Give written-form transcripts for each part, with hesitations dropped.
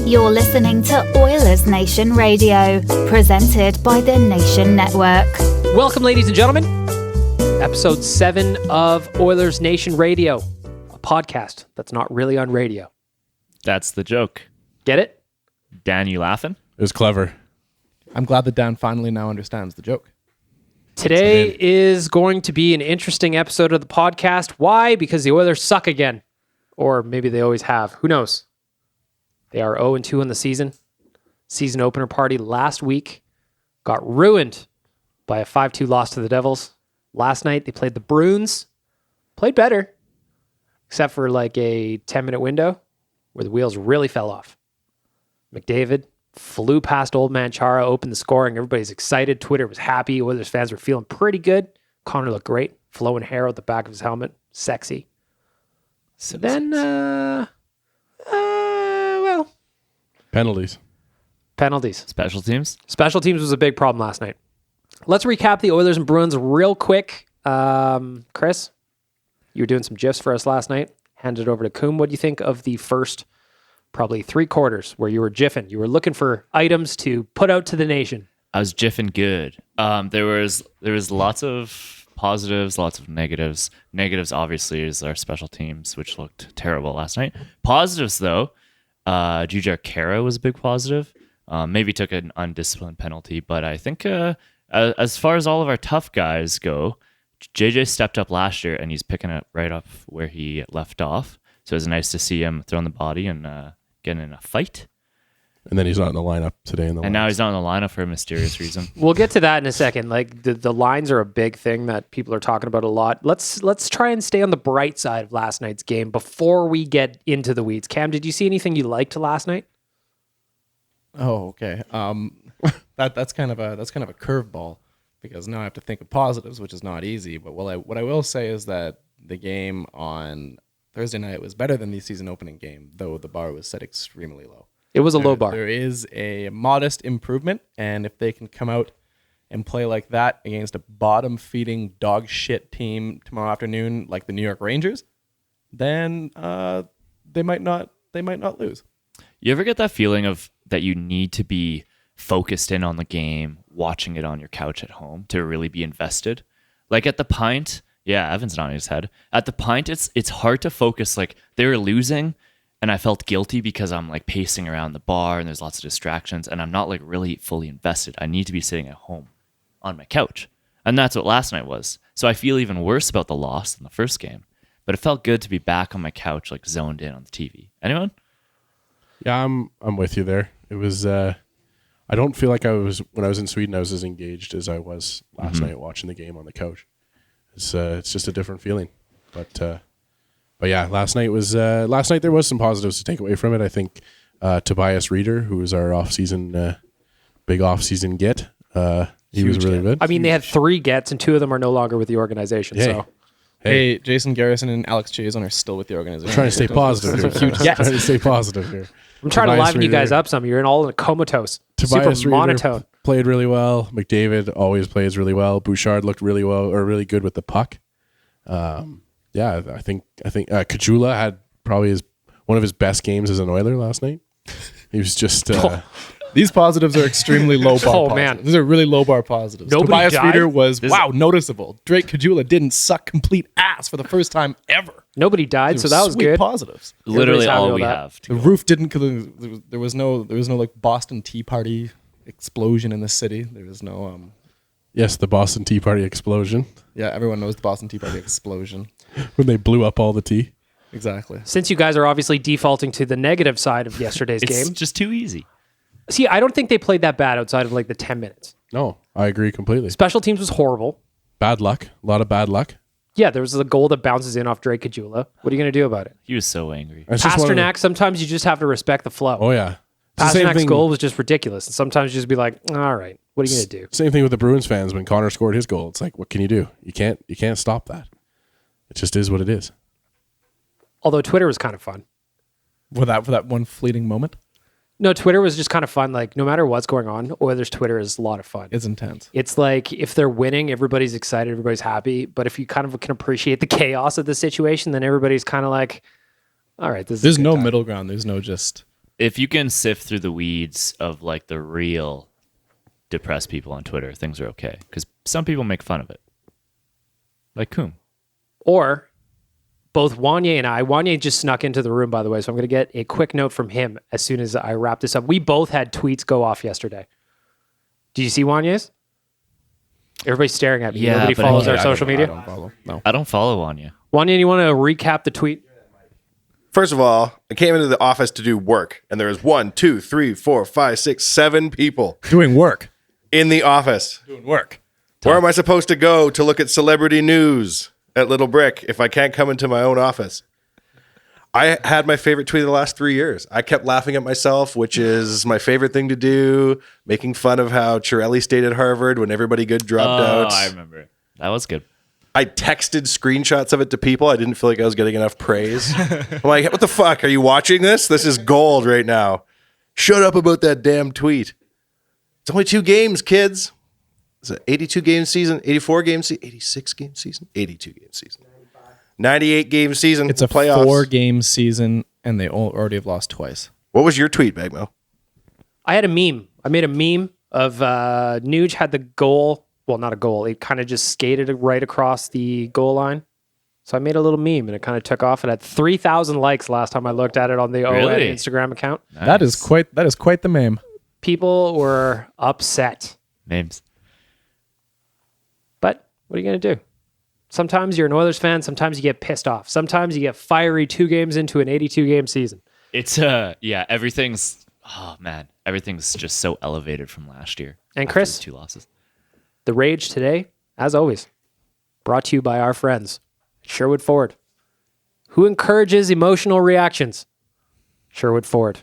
You're listening to OilersNation Radio, presented by the Nation Network. Welcome, ladies and gentlemen. Episode 7 of OilersNation Radio, a podcast that's not really on radio. That's the joke. Get it? Dan, you laughing? It was clever. I'm glad that Dan finally now understands the joke. Today is going to be an interesting episode of the podcast. Why? Because the Oilers suck again. Or maybe they always have. Who knows? They are 0-2 in the season. Season opener party last week got ruined by a 5-2 loss to the Devils. Last night, they played the Bruins. Played better, except for like a 10-minute window where the wheels really fell off. McDavid flew past old man Chara, opened the scoring. Everybody's excited. Twitter was happy. Oilers fans were feeling pretty good. Connor looked great. Flowing hair out the back of his helmet. Sexy. So then, Penalties. Special teams? Special teams was a big problem last night. Let's recap the Oilers and Bruins real quick. Chris, you were doing some GIFs for us last night. Handed it over to Coom. What do you think of the first probably 3 quarters where you were GIFing? You were looking for items to put out to the nation. I was jiffing good. There was lots of positives, lots of negatives. Negatives, obviously, is our special teams, which looked terrible last night. Positives, though, Jujhar Khaira was a big positive. Maybe took an undisciplined penalty, but I think as far as all of our tough guys go, JJ stepped up last year, and he's picking it right up where he left off. So it was nice to see him throwing the body and getting in a fight. And then he's not in the lineup today. And now he's not in the lineup for a mysterious reason. We'll get to that in a second. Like the lines are a big thing that people are talking about a lot. Let's try and stay on the bright side of last night's game before we get into the weeds. Cam, did you see anything you liked last night? Oh, okay. That's kind of a curveball because now I have to think of positives, which is not easy. But what I will say is that the game on Thursday night was better than the season opening game, though the bar was set extremely low. It was a low bar. There is a modest improvement, and if they can come out and play like that against a bottom-feeding dog shit team tomorrow afternoon, like the New York Rangers, then they might not lose. You ever get that feeling of that you need to be focused in on the game, watching it on your couch at home to really be invested? Like at the Pint, yeah, Evan's nodding his head. At the Pint, it's hard to focus. Like they were losing, and I felt guilty because I'm like pacing around the bar and there's lots of distractions, and I'm not like really fully invested. I need to be sitting at home on my couch, and that's what last night was. So I feel even worse about the loss than the first game, but it felt good to be back on my couch, like zoned in on the TV. Anyone? Yeah, I'm with you there. It was. I don't feel like when I was in Sweden. I was as engaged as I was last night watching the game on the couch. It's just a different feeling, but yeah, last night there was some positives to take away from it. I think Tobias Reeder, who was our big off-season get, he was really good. I mean, they had 3 gets, and 2 of them are no longer with the organization. So. Hey, Jason Garrison and Alex Chason are still with the organization. I'm trying to stay positive here. Trying to stay positive here. I'm trying to liven you guys up some. You're all in a comatose. Tobias super monotone. Played really well. McDavid always plays really well. Bouchard looked really well, or really good with the puck. Yeah, I think Kachula had probably one of his best games as an Oiler last night. He was just... These positives are extremely low bar positives. Man. These are really low bar positives. Nobody Tobias died? Reeder was, noticeable. Drake Kachula didn't suck complete ass for the first time ever. Nobody died, so that was sweet good. Positives. Literally all we have. The roof didn't... There was no like Boston Tea Party explosion in the city. There was no... Yes, the Boston Tea Party explosion. Yeah, everyone knows the Boston Tea Party explosion. When they blew up all the tea. Exactly. Since you guys are obviously defaulting to the negative side of yesterday's It's game. just too easy. See, I don't think they played that bad outside of like the 10 minutes. No, I agree completely. Special teams was horrible. Bad luck. A lot of bad luck. Yeah, there was a goal that bounces in off Drake Kachula. What are you going to do about it? He was so angry. Pasternak, sometimes you just have to respect the flow. Oh, yeah. Pasternak's goal was just ridiculous. And sometimes you just be like, all right, what are you going to do? Same thing with the Bruins fans when Connor scored his goal. It's like, what can you do? You can't stop that. It just is what it is. Although Twitter was kind of fun. For that one fleeting moment? No, Twitter was just kind of fun. Like, no matter what's going on, Oilers Twitter is a lot of fun. It's intense. It's like, if they're winning, everybody's excited, everybody's happy. But if you kind of can appreciate the chaos of the situation, then everybody's kind of like, all right, this is There's a good no time. middle ground. There's no just if you can sift through the weeds of like the real depressed people on Twitter, things are okay. Because some people make fun of it. Like Coom. Or both Wanye and Wanye just snuck into the room, by the way, so I'm going to get a quick note from him as soon as I wrap this up. We both had tweets go off yesterday. Did you see Wanye's? Everybody's staring at me. Yeah, Nobody but follows I our social media. I don't follow. No. I don't follow on you. Wanye, you want to recap the tweet? First of all, I came into the office to do work, and there was 1, 2, 3, 4, 5, 6, 7 people Doing work. in the office. Doing work. Where am I supposed to go to look at celebrity news at Little Brick if I can't come into my own office? I had my favorite tweet of the last 3 years. I kept laughing at myself, which is my favorite thing to do, making fun of how Chiarelli stayed at Harvard when everybody good dropped out. I remember it. That was good. I texted screenshots of it to people. I didn't feel like I was getting enough praise. I'm like, what the fuck? Are you watching this? This is gold right now. Shut up about that damn tweet. It's only 2 games, kids. It's an 82 game season, 84 game season, 86 game season, 82 game season, 98 game season. It's a playoffs. 4-game season, and they already have lost twice. What was your tweet, Bagmo? I had a meme. I made a meme of Nuge had the goal. Well, not a goal. It kind of just skated right across the goal line. So I made a little meme, and it kind of took off. It had 3,000 likes last time I looked at it on the ON Really? Instagram account. Nice. That is quite the meme. People were upset. Names. But what are you going to do? Sometimes you're an Oilers fan. Sometimes you get pissed off. Sometimes you get fiery 2 games into an 82-game season. It's everything's just so elevated from last year. And after Chris? the 2 losses. The Rage today, as always, brought to you by our friends, Sherwood Ford. Who encourages emotional reactions? Sherwood Ford.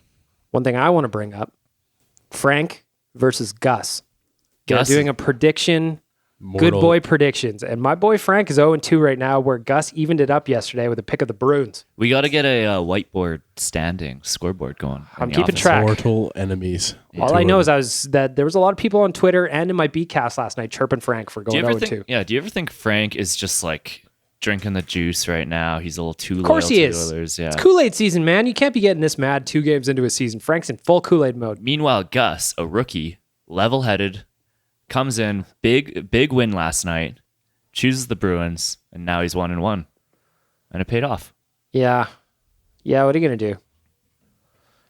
One thing I want to bring up, Frank versus Gus. They're Gus- doing a prediction, good boy predictions. And my boy Frank is 0-2 right now, where Gus evened it up yesterday with a pick of the Bruins. We got to get a whiteboard standing scoreboard going. in I'm the keeping office. track. Mortal enemies. All I know is that there was a lot of people on Twitter and in my Bcast last night chirping Frank for Do going you ever 0-2. think? Yeah. Do you ever think Frank is just like drinking the juice right now? He's a little too Of course loyal he to is. the Oilers. Yeah. It's Kool-Aid season, man. You can't be getting this mad 2 games into a season. Frank's in full Kool-Aid mode. Meanwhile, Gus, a rookie, level-headed, comes in big win last night, chooses the Bruins, and now he's 1-1, and it paid off. Yeah. What are you going to do?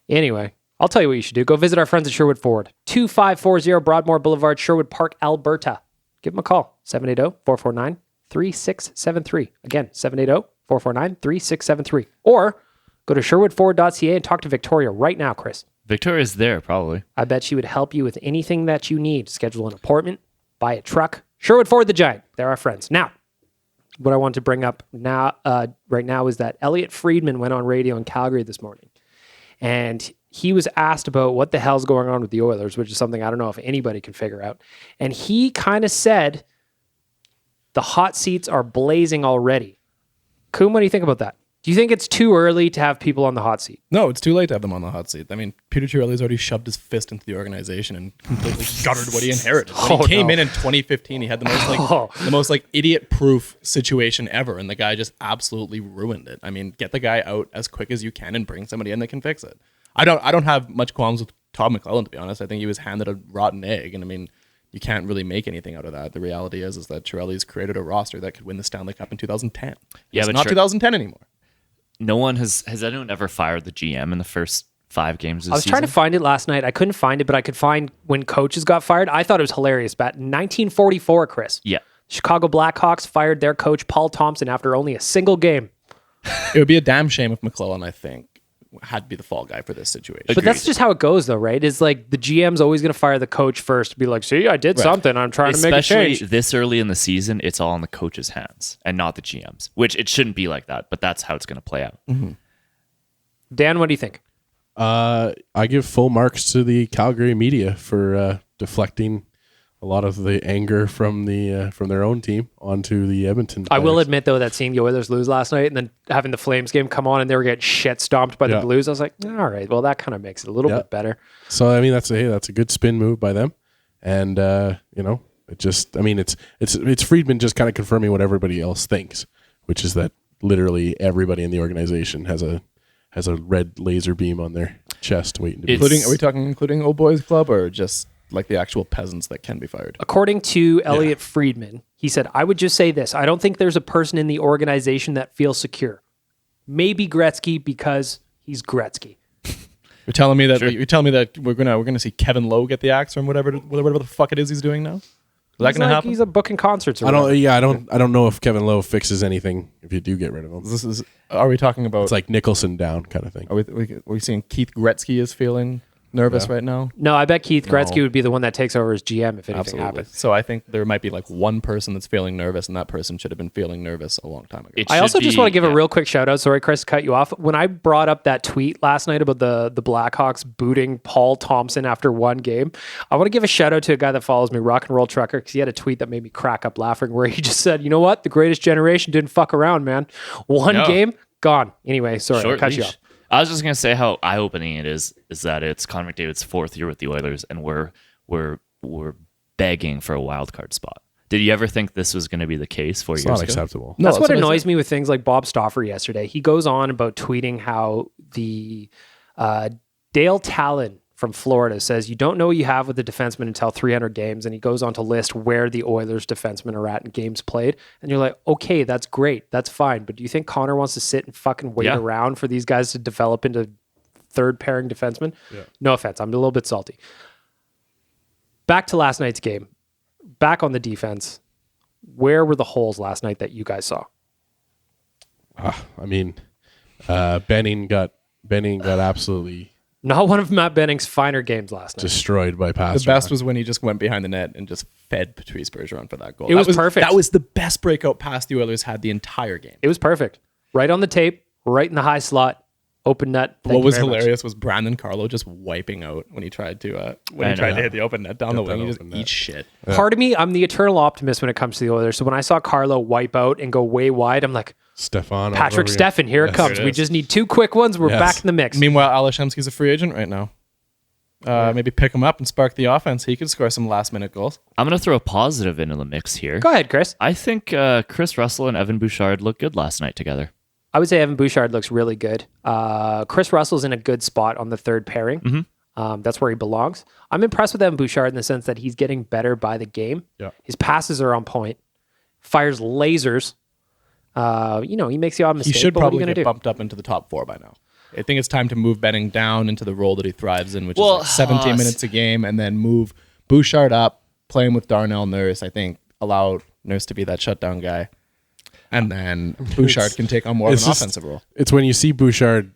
Anyway, I'll tell you what you should do. Go visit our friends at Sherwood Ford. 2540 Broadmoor Boulevard, Sherwood Park, Alberta. Give them a call. 780-449-3673. Again, 780-449-3673. Or go to sherwoodford.ca and talk to Victoria right now, Chris. Victoria's there, probably. I bet she would help you with anything that you need. Schedule an appointment, buy a truck. Sherwood Ford, the Giant. They're our friends. Now, what I want to bring up right now is that Elliot Friedman went on radio in Calgary this morning. And he was asked about what the hell's going on with the Oilers, which is something I don't know if anybody can figure out. And he kind of said the hot seats are blazing already. Koom, what do you think about that? Do you think it's too early to have people on the hot seat? No, it's too late to have them on the hot seat. I mean, Peter Chiarelli's already shoved his fist into the organization and completely guttered what he inherited. When he came in 2015, he had the most idiot-proof situation ever, and the guy just absolutely ruined it. I mean, get the guy out as quick as you can and bring somebody in that can fix it. I don't have much qualms with Todd McClellan, to be honest. I think he was handed a rotten egg, and I mean, you can't really make anything out of that. The reality is that Chiarelli's created a roster that could win the Stanley Cup in 2010. Yeah, it's but not 2010 anymore. No one has anyone ever fired the GM in the first 5 games of the I was season? trying to find it last night. I couldn't find it, but I could find when coaches got fired. I thought it was hilarious. Back in 1944, Chris. Yeah. Chicago Blackhawks fired their coach, Paul Thompson, after only a single game. It would be a damn shame if McClellan, I think, had to be the fall guy for this situation. But that's just how it goes, though, right? It's like the GM's always going to fire the coach first, be like, see, I did something. I'm trying to make a Especially change. this early in the season, it's all in the coach's hands and not the GM's, which it shouldn't be like that, but that's how it's going to play out. Mm-hmm. Dan, what do you think? I give full marks to the Calgary media for deflecting a lot of the anger from their own team onto the Edmonton I will players. admit, though, that seeing the Oilers lose last night and then having the Flames game come on and they were getting shit stomped by the Yeah. Blues, I was like, all right, well, that kind of makes it a little Yeah. bit better. So I mean, that's a good spin move by them, and it's Friedman just kind of confirming what everybody else thinks, which is that literally everybody in the organization has a red laser beam on their chest waiting to It's- Including Old Boys Club or just like the actual peasants that can be fired? According to Elliot Friedman, he said, I would just say this. I don't think there's a person in the organization that feels secure. Maybe Gretzky because he's Gretzky. You're telling me that we're gonna see Kevin Lowe get the axe from whatever the fuck it is he's doing now? Is that gonna happen? He's a booking concerts. Or I don't. whatever. Yeah, I don't know if Kevin Lowe fixes anything if you do get rid of him. Are we talking about? It's like Nicholson down kind of thing. Are we seeing Keith Gretzky is feeling nervous right now? No, I bet Keith Gretzky would be the one that takes over as GM if anything happens. So I think there might be like one person that's feeling nervous, and that person should have been feeling nervous a long time ago. It I also should just be- want to give yeah. a real quick shout out. Sorry, Chris, to cut you off. When I brought up that tweet last night about the Blackhawks booting Paul Thompson after one game, I want to give a shout out to a guy that follows me, Rock and Roll Trucker, because he had a tweet that made me crack up laughing where he just said, you know what? The greatest generation didn't fuck around, man. One No. game, gone. Anyway, sorry, I Short cut you leash. off. I was just gonna say how eye-opening it is that it's Connor McDavid's 4th year with the Oilers, and we're begging for a wild card spot. Did you ever think this was going to be the case 4 It's years not ago? acceptable. No, That's what I annoys said. me with things like Bob Stauffer yesterday. He goes on about tweeting how the Dale Talon from Florida says you don't know what you have with the defenseman until 300 games, and he goes on to list where the Oilers defensemen are at in games played, and you're like, okay, that's great, that's fine, but do you think Connor wants to sit and fucking wait Yeah. around for these guys to develop into third pairing defensemen? No offense, I'm a little bit salty. Back to last night's game. Back on the defense. Where were the holes last night that you guys saw? I mean, Benning got absolutely Not one of Matt Benning's finer games last night. destroyed by Pasternak. The best was when he just went behind the net and just fed Patrice Bergeron for that goal. It was perfect. That was the best breakout pass the Oilers had the entire game. It was perfect. Right on the tape, right in the high slot, open net. Thank What you was very much. hilarious was Brandon Carlo just wiping out when he tried to I hit the open net down the wing. He just open net. eats shit. Part of me, I'm the eternal optimist when it comes to the Oilers. So when I saw Carlo wipe out and go way wide, I'm like, Stefan. Patrick Steffen, here it Yes. comes. There it We is. just need 2 quick ones. We're Yes. back in the mix. Meanwhile, Alashemski's a free agent right now. Maybe pick him up and spark the offense. He could score some last minute goals. I'm going to throw a positive into the mix here. Go ahead, Chris. I think Chris Russell and Evan Bouchard looked good last night together. I would say Evan Bouchard looks really good. Chris Russell's in a good spot on the third pairing. That's where he belongs. I'm impressed with Evan Bouchard in the sense that he's getting better by the game. Yeah. His passes are on point. Fires lasers. He makes the odd He mistake. should but what are you probably gonna get do? bumped up into the top 4 by now. I think it's time to move Benning down into the role that he thrives in, which Well, is like 17 minutes a game, and then move Bouchard up, playing with Darnell Nurse. I think allow Nurse to be that shutdown guy. And then Bouchard can take on more of it's an just- offensive role. It's when you see Bouchard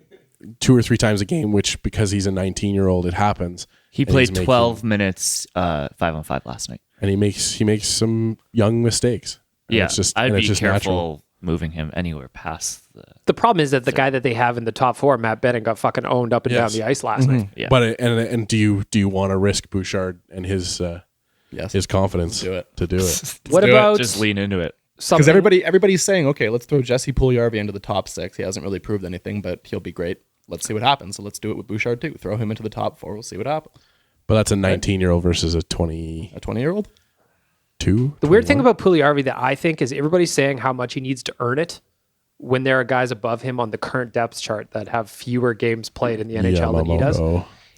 2 or 3 times a game, which because he's a 19-year-old, it happens. He And played he's making- 12 minutes 5-on-5 last night. and he makes some young mistakes. And Yeah, it's just, I'd and be it's just careful natural. moving him anywhere past the... The problem is that the guy that they have in the top 4, Matt Benning, got fucking owned up and Yes. down the ice last night. Yeah. But and do you want to risk Bouchard and his Yes. his confidence Do it. to do it? What do it. about Just lean into it. something? Because everybody's saying, okay, let's throw Jesse Puljujarvi into the top 6. He hasn't really proved anything, but he'll be great. Let's see what happens. So let's do it with Bouchard too. Throw him into the top 4. We'll see what happens. But that's a 19-year-old versus a 22. A 20-year-old? The weird thing about Puljujarvi that I think is everybody's saying how much he needs to earn it when there are guys above him on the current depth chart that have fewer games played in the NHL than he does.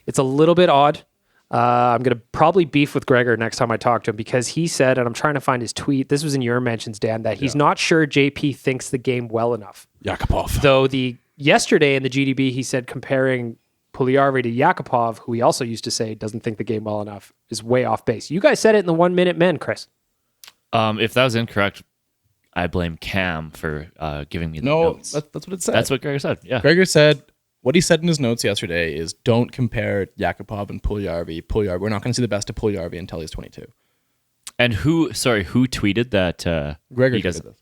It's a little bit odd. I'm going to probably beef with Gregor next time I talk to him because he said, and I'm trying to find his tweet, this was in your mentions, Dan, that he's not sure JP thinks the game well enough. Yakupov. Though yesterday in the GDB, he said comparing Puljujarvi to Yakupov, who he also used to say doesn't think the game well enough, is way off base. You guys said it in the 1 Minute Men, Chris. If that was incorrect, I blame Cam for giving me the No, notes. that's what it said. That's what Gregor said. Yeah. Gregor said, what he said in his notes yesterday is don't compare Yakupov and Puljujarvi. We're not going to see the best of Puljujarvi until he's 22. And who tweeted that? Gregor you guys- tweeted this.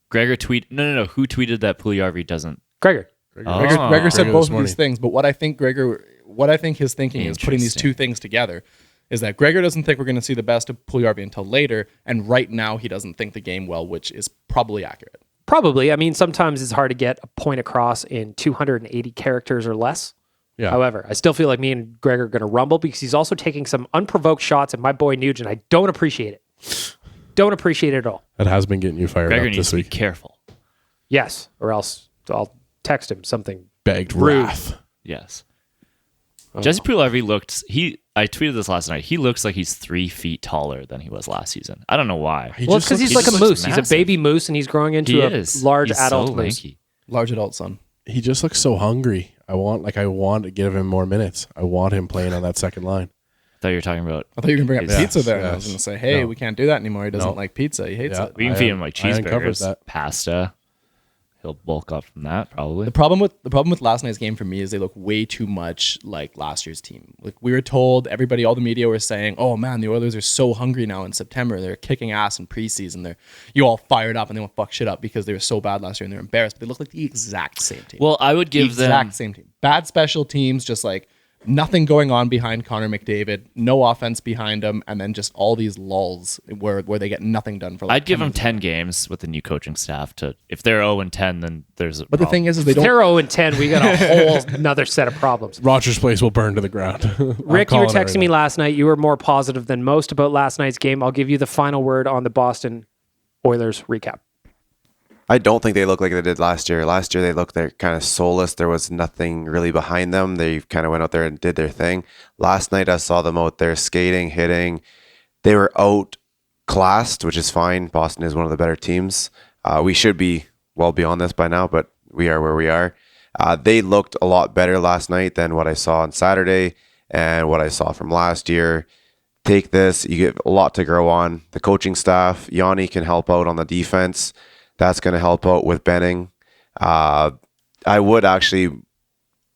Gregor tweet. No. Who tweeted that Puljujarvi doesn't? Gregor. Gregor said Gregor both this of morning. these things, but what I think his thinking is putting these two things together is that Gregor doesn't think we're going to see the best of Puljujarvi until later, and right now he doesn't think the game well, which is probably accurate. Probably. I mean, sometimes it's hard to get a point across in 280 characters or less. Yeah. However, I still feel like me and Greg are going to rumble because he's also taking some unprovoked shots at my boy Nugent. I don't appreciate it. Don't appreciate it at all. That has been getting you fired Gregor up needs this to be week. careful. Yes, or else I'll text him something. Begged Rude. wrath. Yes. Jesse Puljujarvi looked. I tweeted this last night. He looks like he's 3 feet taller than he was last season. I don't know why. Well, it's because he's like a moose. He's a massive. baby moose, and he's growing into a large He's adult so moose. lanky. Large adult son. He just looks so hungry. I want to give him more minutes. I want him playing on that second line. I thought you were talking about. I thought you were going to bring up Yes, pizza there. And I was yes. going to say, hey, No. we can't do that anymore. He doesn't No. like pizza. He hates Yeah. it. We can feed him like I uncovered cheeseburgers, that. pasta. He'll bulk up from that probably. The problem with last night's game for me is they look way too much like last year's team. Like we were told, all the media were saying, "Oh man, the Oilers are so hungry now in September. They're kicking ass in preseason. You all fired up and they won't fuck shit up because they were so bad last year and they're embarrassed." But they look like the exact same team. Well, I would give the exact same team. Bad special teams, just like nothing going on behind Connor McDavid, no offense behind him, and then just all these lulls where they get nothing done for. Like I'd give 10 them 10 games with the new coaching staff to. If they're 0-10, then there's. But the thing is they If don't. they're 0-10, we got a whole another set of problems. Rogers Place will burn to the ground. Rick, you were texting me last night. You were more positive than most about last night's game. I'll give you the final word on the Boston Oilers recap. I don't think they look like they did last year. Last year, they looked kind of soulless. There was nothing really behind them. They kind of went out there and did their thing. Last night, I saw them out there skating, hitting. They were outclassed, which is fine. Boston is one of the better teams. We should be well beyond this by now, but we are where we are. They looked a lot better last night than what I saw on Saturday and what I saw from last year. Take this. You get a lot to grow on. The coaching staff, Yanni can help out on the defense. That's going to help out with Benning. I would actually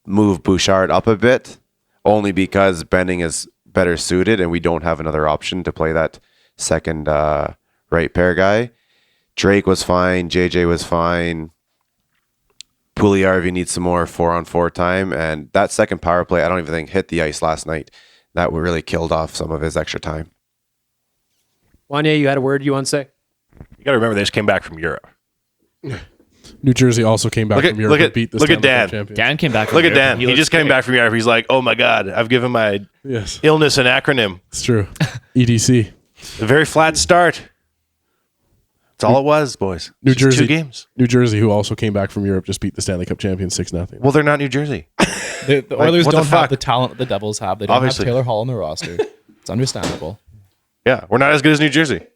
move Bouchard up a bit, only because Benning is better suited and we don't have another option to play that second right pair guy. Drake was fine. JJ was fine. Puljujarvi needs some more 4-on-4 time. And that second power play, I don't even think hit the ice last night. That really killed off some of his extra time. Wanya, you had a word you want to say? You got to remember they just came back from Europe. New Jersey also came back from Europe and beat the Stanley Cup Dan. champions. Dan came back. Look at Dan. He looks just came great. back from Europe. He's like, oh my God, I've given my Yes, illness an acronym. it's true. EDC. A very flat start. That's all it was, boys. New Just Jersey. 2 games. New Jersey, who also came back from Europe, just beat the Stanley Cup champions 6-0. Well, they're not New Jersey. The Oilers what the don't have fuck? the talent the Devils have. They don't Obviously. have Taylor Hall on their roster. It's understandable. Yeah, we're not as good as New Jersey.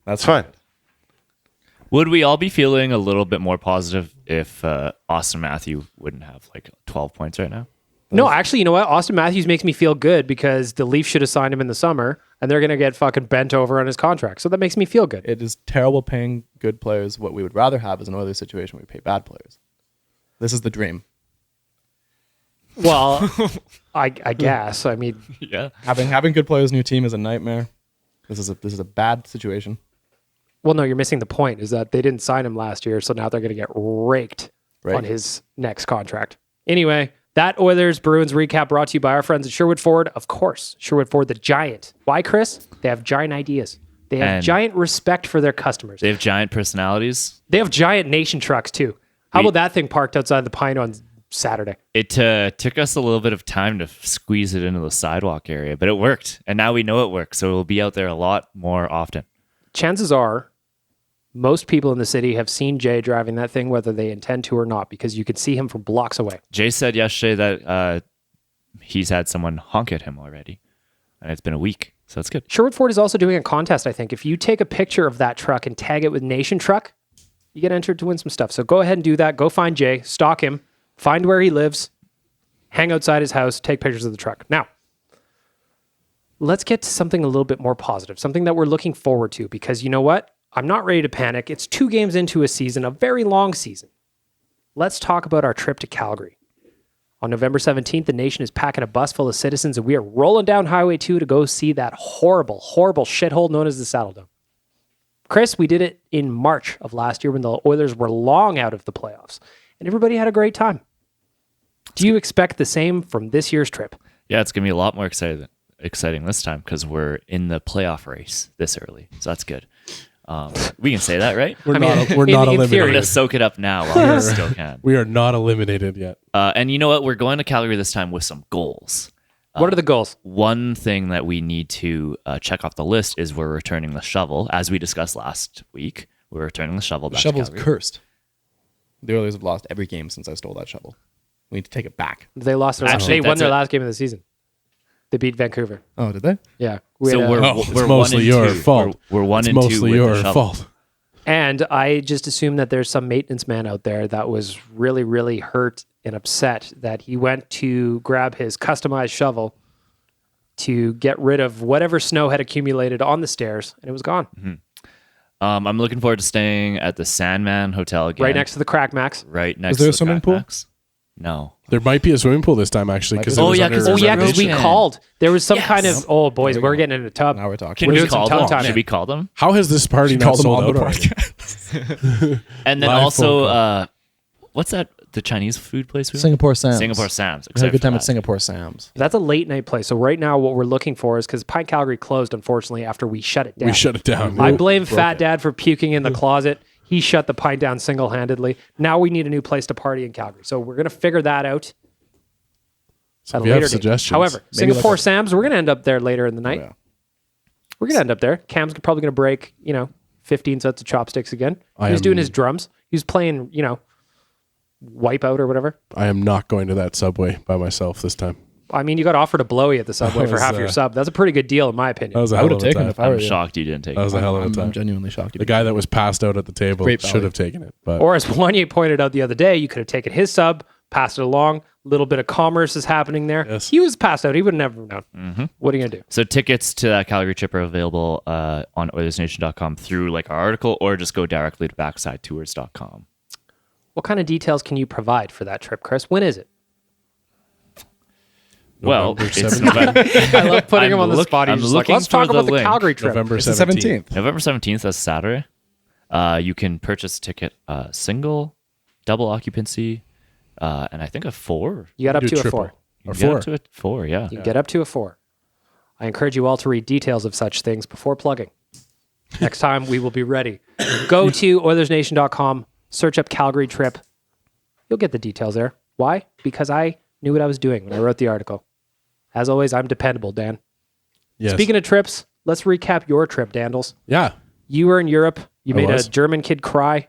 That's fine. Would we all be feeling a little bit more positive if Austin Matthew wouldn't have like 12 points right now? No, actually, you know what? Austin Matthews makes me feel good because the Leafs should have signed him in the summer, and they're going to get fucking bent over on his contract. So that makes me feel good. It is terrible paying good players. What we would rather have is an Oilers situation where we pay bad players. This is the dream. Well, I guess. I mean, Yeah. Having good players in your team is a nightmare. This is a bad situation. well, no, you're missing the point is that they didn't sign him last year, so now they're going to get raked Right. on his next contract. Anyway, that Oilers Bruins recap brought to you by our friends at Sherwood Ford. Of course, Sherwood Ford, the giant. Why, Chris? They have giant ideas. They have And giant respect for their customers. They have giant personalities. They have giant nation trucks, too. How about that thing parked outside the Pine on Saturday? It took us a little bit of time to squeeze it into the sidewalk area, but it worked. And now we know it works, so we'll be out there a lot more often. Chances are most people in the city have seen Jay driving that thing, whether they intend to or not, because you can see him from blocks away. Jay said yesterday that he's had someone honk at him already, and it's been a week, so it's good. Sherwood Ford is also doing a contest, I think. If you take a picture of that truck and tag it with Nation Truck, you get entered to win some stuff. So go ahead and do that. Go find Jay, stalk him, find where he lives, hang outside his house, take pictures of the truck. Now, let's get to something a little bit more positive, something that we're looking forward to, because you know what? I'm not ready to panic. It's 2 games into a season, a very long season. Let's talk about our trip to Calgary. On November 17th, the nation is packing a bus full of citizens, and we are rolling down Highway 2 to go see that horrible, horrible shithole known as the Saddledome. Chris, we did it in March of last year when the Oilers were long out of the playoffs, and everybody had a great time. Do you expect the same from this year's trip? Yeah, it's going to be a lot more exciting this time because we're in the playoff race this early, so that's good. We can say that, right? We're I mean, not in eliminated. theory. We're going to soak it up now while we still can. We are not eliminated yet. And you know what? We're going to Calgary this time with some goals. What are the goals? One thing that we need to check off the list is we're returning the shovel. As we discussed last week, we're returning the shovel The back shovel's to Calgary. cursed. The Oilers have lost every game since I stole that shovel. We need to take it back. They lost their Actually, they won that's their it. last game of the season. They beat Vancouver. Oh, did they? Yeah. So had a- we're It's one mostly and your two. fault. We're 1 It's and 2 mostly with your the shovel. fault. And I just assume that there's some maintenance man out there that was really, really hurt and upset that he went to grab his customized shovel to get rid of whatever snow had accumulated on the stairs, and it was gone. I'm looking forward to staying at the Sandman Hotel again. Right next to the Crack Max. Right next. Is there to a the swimming Crack pool? Max. No. There might be a swimming pool this time, actually. Because Oh, yeah, 'cause Oh, yeah, because we Renovation. called. There was some kind of, Yes. oh, boys, There we we're go. getting in a tub. Now we're talking. Can We're we doing some call tub them? time. Should we call them? How has this party Call not them sold on out the already? podcast. And then Live also, phone what's that? The Chinese food place? We went? Singapore Sam's. Singapore Sam's. We had a Excited good for time at that. Singapore Sam's. That's a late night place. So right now what we're looking for is, because Pine Calgary closed, unfortunately, after we shut it down. We shut it down. I blame Fat Dad for puking in the closet. He shut the pint down single-handedly. Now we need a new place to party in Calgary. So we're going to figure that out at a if you have later date. suggestions. However, Maybe Singapore like a- Sam's, we're going to end up there later in the night. Yeah. We're going to end up there. Cam's probably going to break, 15 sets of chopsticks again. I He was am- doing his drums. He was playing, Wipeout or whatever. I am not going to that Subway by myself this time. I mean, you got offered a blowy at the Subway That for was, half your sub. That's a pretty good deal, in my opinion. That was a I hell would of have a taken time. it if I were I'm you. shocked you didn't take That it. was a hell of a I'm time. genuinely shocked. The guy that was passed out at the table Great should value. have taken it. But Or as Wanye pointed out the other day, you could have taken his sub, passed it along. A little bit of commerce is happening there. Yes. He was passed out. He would have never known. Mm-hmm. What are you going to do? So tickets to that Calgary trip are available on OilersNation.com through our article, or just go directly to backsideTours.com. What kind of details can you provide for that trip, Chris? When is it? Well, November it's 17th. November, I love putting him on the look- spot. He's I'm just like, looking let's talk for the about the link. Calgary trip. November It's the 17th. 17th. November 17th, that's Saturday. You can purchase a ticket single, double occupancy, and I think a 4. You got up Do to a triple. 4. You Or can get 4. up to a 4, yeah. You can get up to a 4. I encourage you all to read details of such things before plugging. Next time, we will be ready. Go to OilersNation.com, search up Calgary trip. You'll get the details there. Why? Because I knew what I was doing when I wrote the article. As always, I'm dependable, Dan. Yes. Speaking of trips, let's recap your trip, Dandles. Yeah. You were in Europe. You I made was. a German kid cry.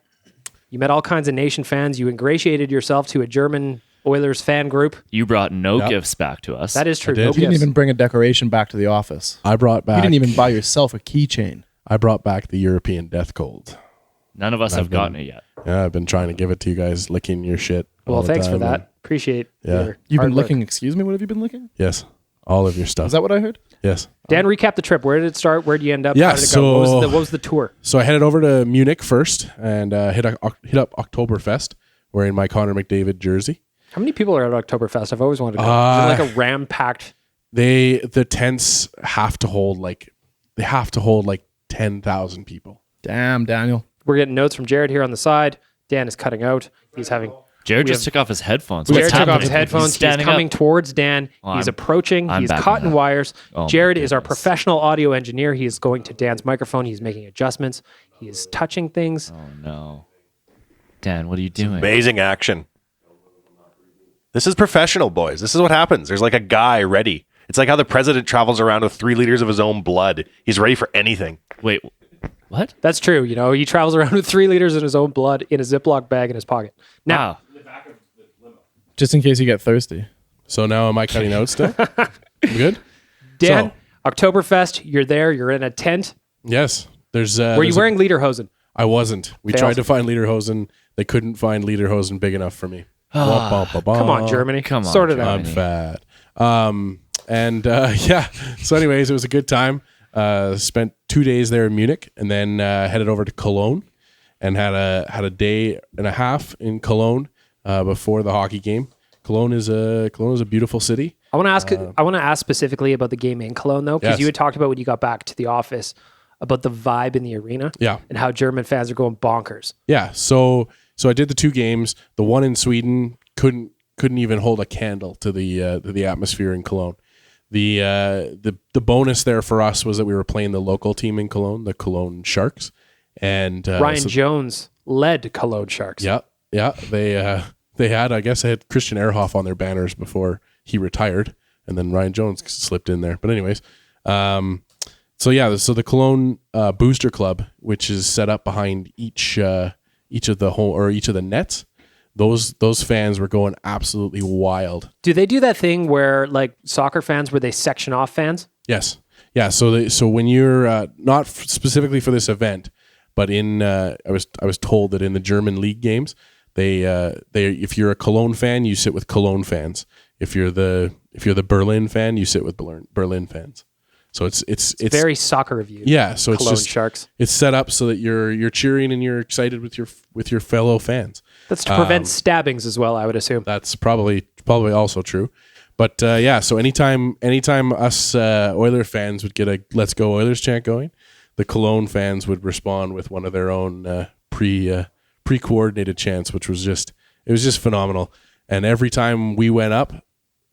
You met all kinds of nation fans. You ingratiated yourself to a German Oilers fan group. You brought no Yep. gifts back to us. That is true. did. No You didn't gifts. even bring a decoration back to the office. I brought back. You didn't even buy yourself a keychain. I brought back the European Death Cold. None of us have gotten it yet. Yeah, I've been trying to give it to you guys, licking your shit. all Well, the thanks for time, that. and- Appreciate Yeah. your You've hard been work. licking. Excuse me. What have you been licking? Yes, all of your stuff. Is that what I heard? Yes. Dan, recap the trip. Where did it start? Where did you end up? Yeah, How did it go? What so- was the tour? So I headed over to Munich first and hit up Oktoberfest wearing my Connor McDavid jersey. How many people are at Oktoberfest? I've always wanted to go. Is it like a ram-packed... The tents have to hold like 10,000 people. Damn, Daniel. We're getting notes from Jared here on the side. Dan is cutting out. He's having... Jared We just have- took off his headphones. Jared What's took off happening? his headphones. He's He's standing coming up. towards Dan. Oh, He's I'm- approaching. I'm He's back on cutting that. wires. Oh, my Jared is our goodness. professional audio engineer. He is going to Dan's microphone. He's making adjustments. He is touching things. Oh, no. Dan, what are you doing? Amazing action. This is professional, boys. This is what happens. There's like a guy ready. It's like how the president travels around with 3 liters of his own blood. He's ready for anything. Wait, what? That's true. He travels around with 3 liters of his own blood in a Ziploc bag in his pocket. Now, Wow. Just in case you get thirsty. So now am I cutting out still? I'm good? Dan, So- Oktoberfest, you're there. You're in a tent. Yes. There's Were you wearing lederhosen? I wasn't. We Failed. tried to find lederhosen. They couldn't find lederhosen big enough for me. Womp, bomp, ba, bom. Come on, Germany. Come on, Sort it Germany. out. I'm fat. Yeah. So anyways, it was a good time. Spent 2 days there in Munich and then headed over to Cologne and had a day and a half in Cologne before the hockey game. Cologne is a beautiful city. I want to ask specifically about the game in Cologne, though, because Yes. you had talked about when you got back to the office about the vibe in the arena. Yeah. And how German fans are going bonkers. Yeah. So I did the 2 games. The one in Sweden couldn't even hold a candle to the atmosphere in Cologne. The bonus there for us was that we were playing the local team in Cologne, the Cologne Sharks, and Ryan Jones led Cologne Sharks. Yeah. They had Christian Ehrhoff on their banners before he retired, and then Ryan Jones slipped in there. But anyways, so the Cologne Booster Club, which is set up behind each of the nets, those fans were going absolutely wild. Do they do that thing where, like soccer fans, where they section off fans? Yes. Yeah. So when you're not specifically for this event, but in I was told that in the German league games, they if you're a Cologne fan, you sit with Cologne fans. If you're the Berlin fan, you sit with Berlin fans. So it's very soccer review. Yeah, so it's Cologne just Sharks. It's set up so that you're cheering and you're excited with your fellow fans. That's to prevent stabbings as well, I would assume. That's probably also true. But yeah, so anytime us Oiler fans would get a "Let's Go Oilers" chant going, the Cologne fans would respond with one of their own pre-coordinated chants, which was just phenomenal. And every time we went up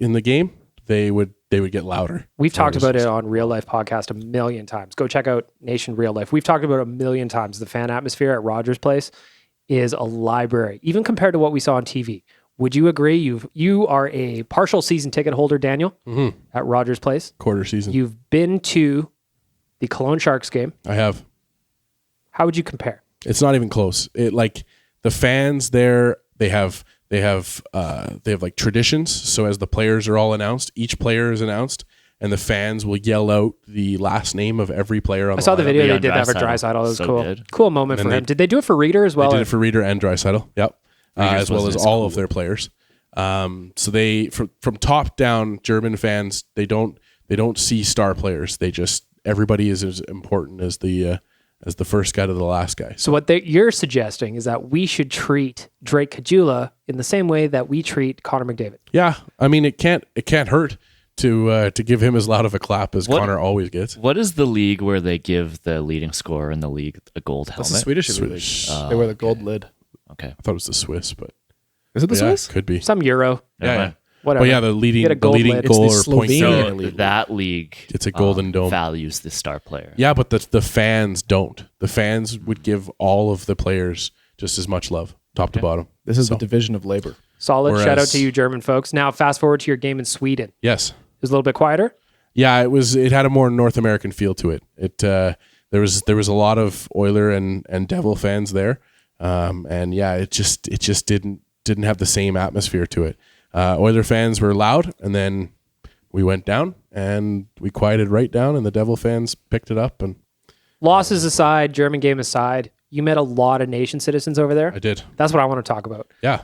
in the game, they would get louder. We've talked about it on Real Life Podcast a million times. Go check out Nation Real Life. We've talked about it a million times. The fan atmosphere at Rogers Place is a library, even compared to what we saw on TV. Would you agree? You are a partial season ticket holder, Daniel, at Rogers Place. Quarter season. You've been to the Cologne Sharks game. I have. How would you compare? It's not even close. It like the fans there, they have like traditions. So as the players are all announced, each player is announced, and the fans will yell out the last name of every player on I saw the lineup. video they Leon did that for Draisaitl. Draisaitl. It was So cool. good. Cool moment for him. Did they do it for Reeder as well? They did it for Reeder and Draisaitl. Yep. As well as all of their players. So they from top down, German fans, they don't see star players. They just everybody is as important as the first guy to the last guy. So what you're suggesting is that we should treat Drake Kajula in the same way that we treat Connor McDavid. Yeah, I mean it can't hurt to give him as loud of a clap as Connor always gets. What is the league where they give the leading scorer in the league a gold helmet? That's the Swedish league. They wear the gold lid. Okay. I thought it was the Swiss, but Is it the Swiss? could be. Some Euro. Never Yeah. mind. Whatever. Oh yeah, the leading Get a gold lid. goal It's the or point Slovenian getter. So league. that league, It's a golden dome. values the star player. Yeah, but the fans don't. The fans would give all of the players just as much love, top to bottom. This is the division of labor. Solid. Whereas- Shout out to you, German folks. Now fast forward to your game in Sweden. It Yes. was a little bit quieter. Yeah, it had a more North American feel to it. There was a lot of Oiler and Devil fans there. And yeah, it just didn't have the same atmosphere to it. Oiler fans were loud, and then we went down and we quieted right down, and the Devil fans picked it up. And Losses aside, German game aside, you met a lot of Nation citizens over there. I did. That's what I want to talk about. Yeah.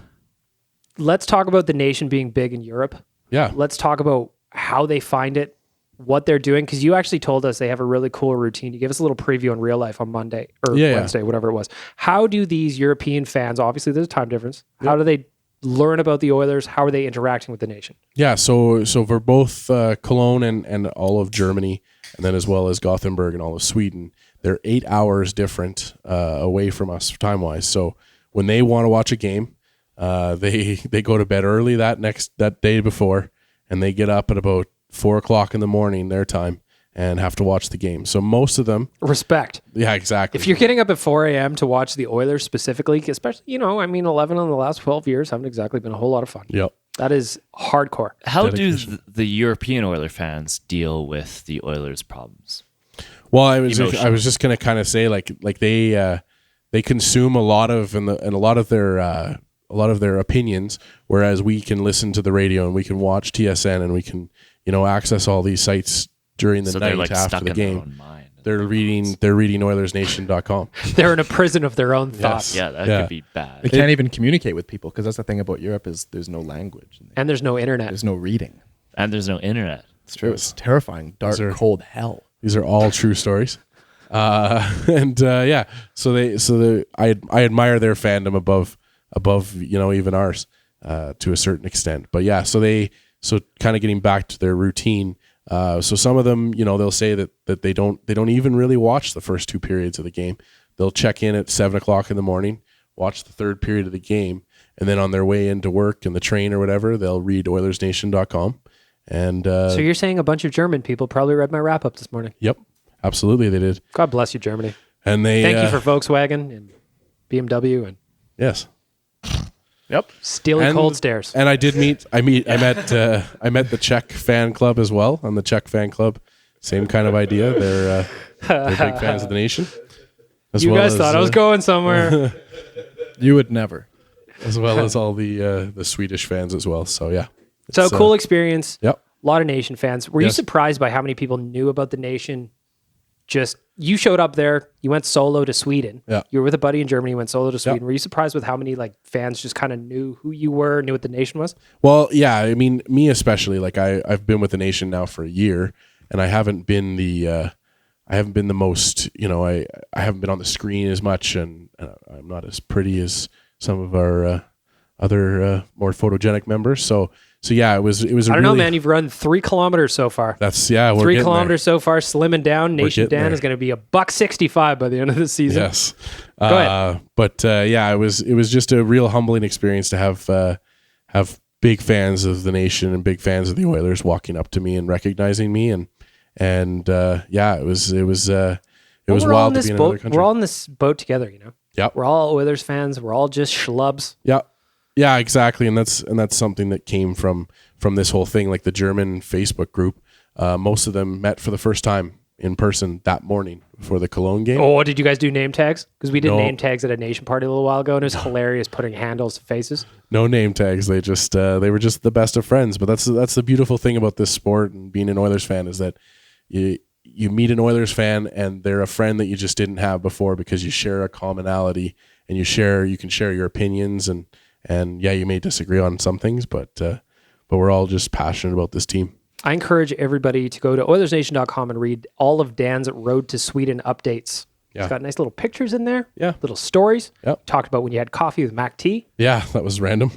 Let's talk about the Nation being big in Europe. Yeah. Let's talk about how they find it, what they're doing, because you actually told us they have a really cool routine. You gave us a little preview on Real Life on Monday or Wednesday, whatever it was. How do these European fans, obviously there's a time difference, how do they learn about the Oilers? How are they interacting with the Nation? Yeah, so for both Cologne and all of Germany, and then as well as Gothenburg and all of Sweden, they're 8 hours different away from us time-wise. So when they want to watch a game, they go to bed early that day before, and they get up at about 4:00 in the morning their time and have to watch the game. So most of them, Respect. yeah, exactly. If you're getting up at 4 a.m. to watch the Oilers specifically, especially, 11 on the last 12 years haven't exactly been a whole lot of fun. Yep. That is hardcore. How do Dedication. the European Oiler fans deal with the Oilers' problems? Well, I was Emotionally. just gonna kind of say like they consume a lot of and a lot of their opinions, whereas we can listen to the radio and we can watch TSN and we can access all these sites during the So night they're like after stuck the in their game. own mind. They're reading OilersNation.com. They're in a prison of their own thoughts. Yeah, that Yeah. could be bad. They can't even communicate with people because that's the thing about Europe is there's no language. And there's no internet. There's no reading. And there's no internet. It's true. It's terrifying. Dark, These are- cold hell. These are all true stories. I admire their fandom above even ours to a certain extent. But yeah, so kind of getting back to their routine. So some of them, they'll say that they don't even really watch the first two periods of the game. They'll check in at 7:00 in the morning, watch the third period of the game, and then on their way into work in the train or whatever, they'll read OilersNation.com. And So you're saying a bunch of German people probably read my wrap up this morning. yep, absolutely they did. God bless you, Germany. And they Thank you for Volkswagen and BMW and yes. Yep. stealing cold stairs. And I met the Czech fan club as well. On the Czech fan club, same kind of idea. They're big fans of the Nation. As You well guys as, thought I was going somewhere. You would never. as well as all the Swedish fans as well. So yeah. So It's, cool experience. Yep. A lot of Nation fans. Were you Yes. surprised by how many people knew about the Nation? Just you showed up there. You went solo to Sweden. Yeah. You were with a buddy in Germany. You went solo to Sweden. Yep. Were you surprised with how many like fans just kind of knew who you were, knew what the Nation was? Well, yeah. I mean, me especially. Like I've been with the Nation now for a year, and I haven't been the most. I haven't been on the screen as much, and I'm not as pretty as some of our other more photogenic members. So yeah, it was. I don't know, man. You've run 3 kilometers so far. That's we're 3 getting kilometers so far, slimming down. Nation getting Dan there. is going to be $165 by the end of the season. Yes. Go ahead. But yeah, it was just a real humbling experience to have big fans of the Nation and big fans of the Oilers walking up to me and recognizing me and yeah, it was We're all wild in to this be in boat. another country. We're all in this boat together, you know. Yep. We're all Oilers fans. We're all just schlubs. Yeah, exactly, and that's something that came from this whole thing. Like the German Facebook group, most of them met for the first time in person that morning before the Cologne game. Oh, did you guys do name tags? Because we did No. name tags at a Nation party a little while ago, and it was hilarious putting handles to faces. No name tags. They just they were just the best of friends. But that's the beautiful thing about this sport and being an Oilers fan is that you meet an Oilers fan and they're a friend that you just didn't have before because you share a commonality and you can share your opinions and yeah, you may disagree on some things, but we're all just passionate about this team. I encourage everybody to go to OilersNation.com and read all of Dan's Road to Sweden updates. Yeah. It's got nice little pictures in there, Yeah. little stories. Yep. Talked about when you had coffee with Mac T. Yeah, that was random.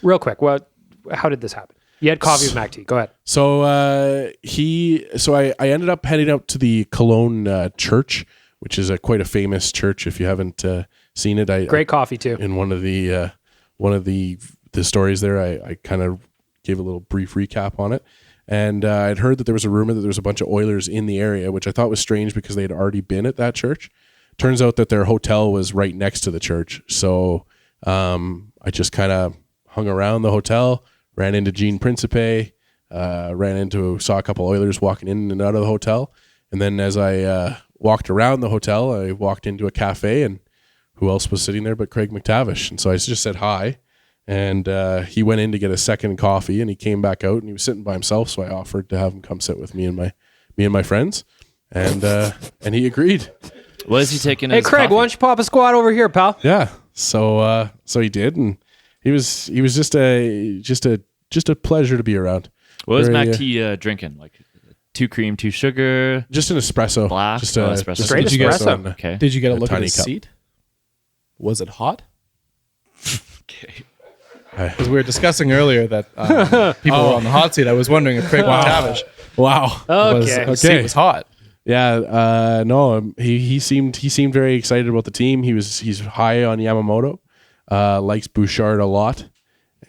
Real quick, how did this happen? You had coffee with Mac T. Go ahead. So I ended up heading out to the Cologne church, which is quite a famous church. If you haven't seen it, Great coffee too. in one of the stories there, I kind of gave a little brief recap on it. And I'd heard that there was a rumor that there was a bunch of Oilers in the area, which I thought was strange because they had already been at that church. Turns out that their hotel was right next to the church. So I just kind of hung around the hotel, ran into Gene Principe, saw a couple Oilers walking in and out of the hotel. And then as I walked around the hotel, I walked into a cafe, and who else was sitting there but Craig McTavish? And so I just said hi. And he went in to get a second coffee, and he came back out, and he was sitting by himself. So I offered to have him come sit with me and my friends, and he agreed. What is he taking? Hey, as Craig, coffee? why don't you pop a squat over here, pal? Yeah. So he did, and he was just a pleasure to be around. What was Very, Mac T drinking? Like 2 cream, 2 sugar. Just an espresso. Black? Just Oh, espresso. just Straight did you guys espresso. on, Okay. Did you get a look at tiny his cup. seat? Was it hot? Okay. Because we were discussing earlier that people were on the hot seat. I was wondering if Craig McTavish Wow. Okay. his seat was hot. Yeah. No. He seemed very excited about the team. He's high on Yamamoto. Likes Bouchard a lot,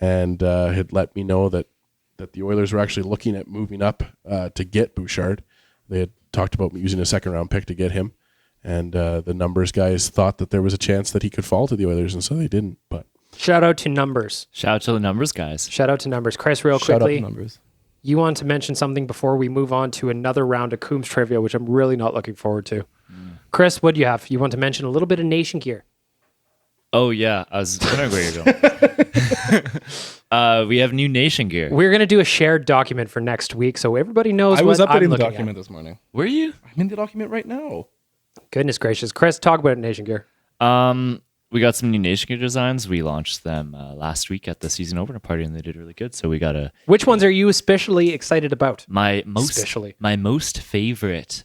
and had let me know that the Oilers were actually looking at moving up to get Bouchard. They had talked about using a second round pick to get him, and the numbers guys thought that there was a chance that he could fall to the Oilers, and so they didn't. But Shout out to numbers. Shout out to the numbers guys. Shout out to numbers. Chris, real Shout out quickly, the numbers. you want to mention something before we move on to another round of Coombs trivia, which I'm really not looking forward to. Chris, what do you have? You want to mention a little bit of Nation gear. Oh yeah, I was wondering where you're going. We have new Nation gear. We're going to do a shared document for next week, so everybody knows I was what I'm updating the looking document this morning. Were you? I'm in the document right now. at. Goodness gracious. Chris, talk about Nation gear. We got some new Nation gear designs. We launched them last week at the season opener party, and they did really good. So we got Which ones are you especially excited about? my Especially. most favorite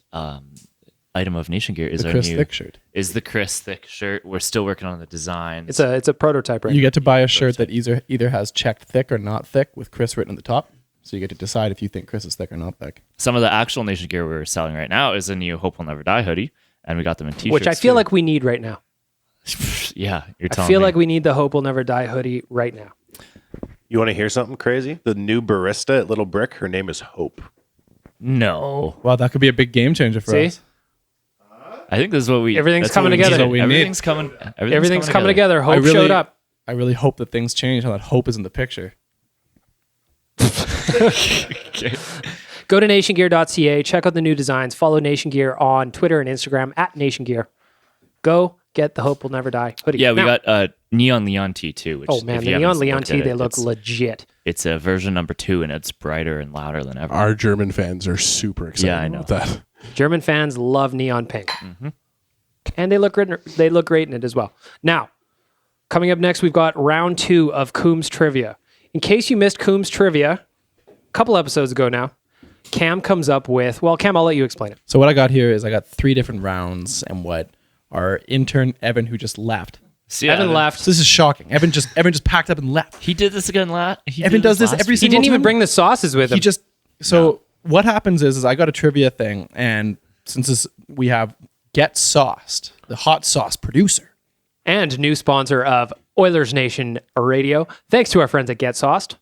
item of Nation gear is The our Chris new Thick shirt. is the Chris Thick shirt. We're still working on the designs. It's a prototype right You now. get to buy a shirt that either has checked thick or not thick with Chris written on the top. So you get to decide if you think Chris is thick or not thick. Some of the actual Nation gear we're selling right now is a new Hope Will Never Die hoodie, and we got them in t-shirts. Which I feel too. like we need right now. Yeah, you're I telling feel me. like we need the Hope Will Never Die hoodie right now. You want to hear something crazy? The new barista at Little Brick, her name is Hope. No. Well, that could be a big game changer for See? us. I think this is what we. Everything's that's what coming we together. need. That's what we need. Everything's coming together. Hope showed up. I really hope that things change and that hope is in the picture. Go to nationgear.ca, check out the new designs, follow Nation Gear on Twitter and Instagram at Nation Gear. Go get the Hope Will Never Die hoodie. Yeah, we Now, got Neon Leon tea too. Which, Oh man, if the you Neon haven't Leon looked at tea, it, they look it's- legit. It's a version number 2, and it's brighter and louder than ever. Our German fans are super excited Yeah, I know. about that. German fans love neon pink, Mm-hmm. and they look great. They look great in it as well. Now, coming up next, we've got round 2 of Coombs Trivia. In case you missed Coombs Trivia, a couple episodes ago now, Cam comes up with. Well, Cam, I'll let you explain it. So what I got here is I got 3 different rounds, and what our intern Evan, who just left. See, Evan left. So this is shocking. Evan just packed up and left. He did this again Evan does this every He single didn't even time. bring the sauces with him. He just what happens is I got a trivia thing, and since we have Get Sauced, the hot sauce producer. and new sponsor of OilersNation Radio. Thanks to our friends at Get Sauced.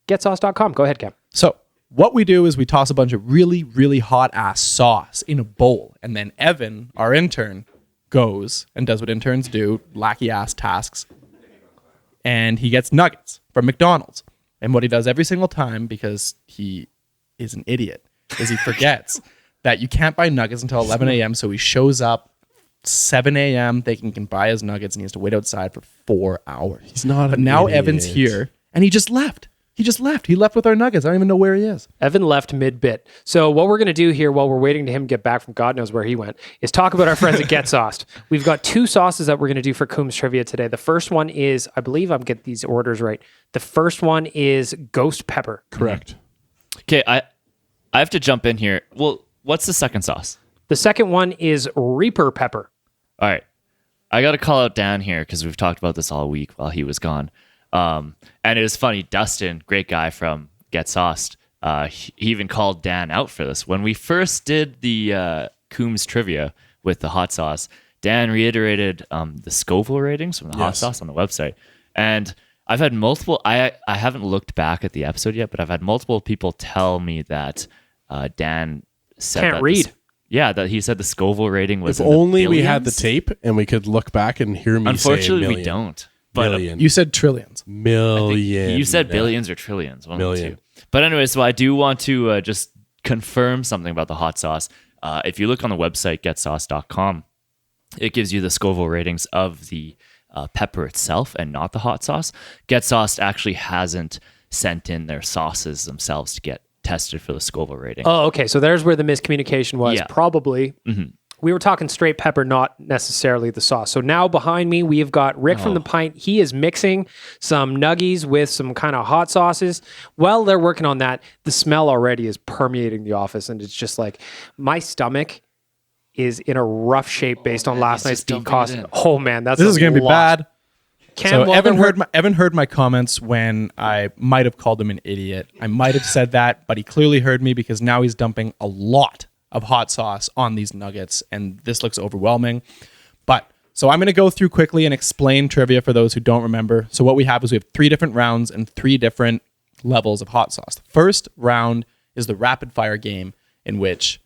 GetSauce.com. Go ahead, Cam. So what we do is we toss a bunch of really, really hot ass sauce in a bowl, and then Evan, our intern, goes and does what interns do, lackey ass tasks, and he gets nuggets from McDonald's. And what he does every single time, because he is an idiot, is he forgets that you can't buy nuggets until 11 a.m. So he shows up 7 a.m. They can buy his nuggets, and he has to wait outside for 4 hours. He's not. But an now idiot. Evan's here, and he just left. He just left. He left with our nuggets. I don't even know where he is. Evan left mid-bit. So what we're going to do here while we're waiting to him get back from God knows where he went is talk about our friends at Get Sauced. We've got 2 sauces that we're going to do for Coombs Trivia today. The first one is, I believe I'm getting these orders right. The first one is ghost pepper. Correct. Okay, I have to jump in here. Well, what's the second sauce? The second one is Reaper pepper. All right. I got to call out Dan here because we've talked about this all week while he was gone. And it was funny. Dustin, great guy from Get Sauced, he even called Dan out for this. When we first did the Coombs Trivia with the hot sauce, Dan reiterated the Scoville ratings from the hot sauce on the website. And I've had multiple, I haven't looked back at the episode yet, but I've had multiple people tell me that Dan said Can't that read. that he said the Scoville rating was If in the only we had the billions. tape and we could look back and hear me Unfortunately, say we million. don't. But Million. You said trillions. Million. you said billions or trillions. One Million. of the two. But anyway, so I do want to just confirm something about the hot sauce. If you look on the website, getsauce.com, it gives you the Scoville ratings of the pepper itself and not the hot sauce. Get Sauced actually hasn't sent in their sauces themselves to get tested for the Scoville rating. Oh, okay. So there's where the miscommunication was. Yeah. Probably. We were talking straight pepper, not necessarily the sauce. So now behind me, we've got Rick from The Pint. He is mixing some nuggies with some kind of hot sauces. While they're working on that, the smell already is permeating the office. And it's just like my stomach is in a rough shape based on last night's just decost. dumping it in. Oh, man. That's This is going to be bad. Cam, So while Evan they're heard my comments when I might have called him an idiot. I might have said that, but he clearly heard me because now he's dumping a lot of hot sauce on these nuggets, and this looks overwhelming. But so I'm going to go through quickly and explain trivia for those who don't remember. So what we have is we have 3 different rounds and 3 different levels of hot sauce. The first round is the rapid fire game, in which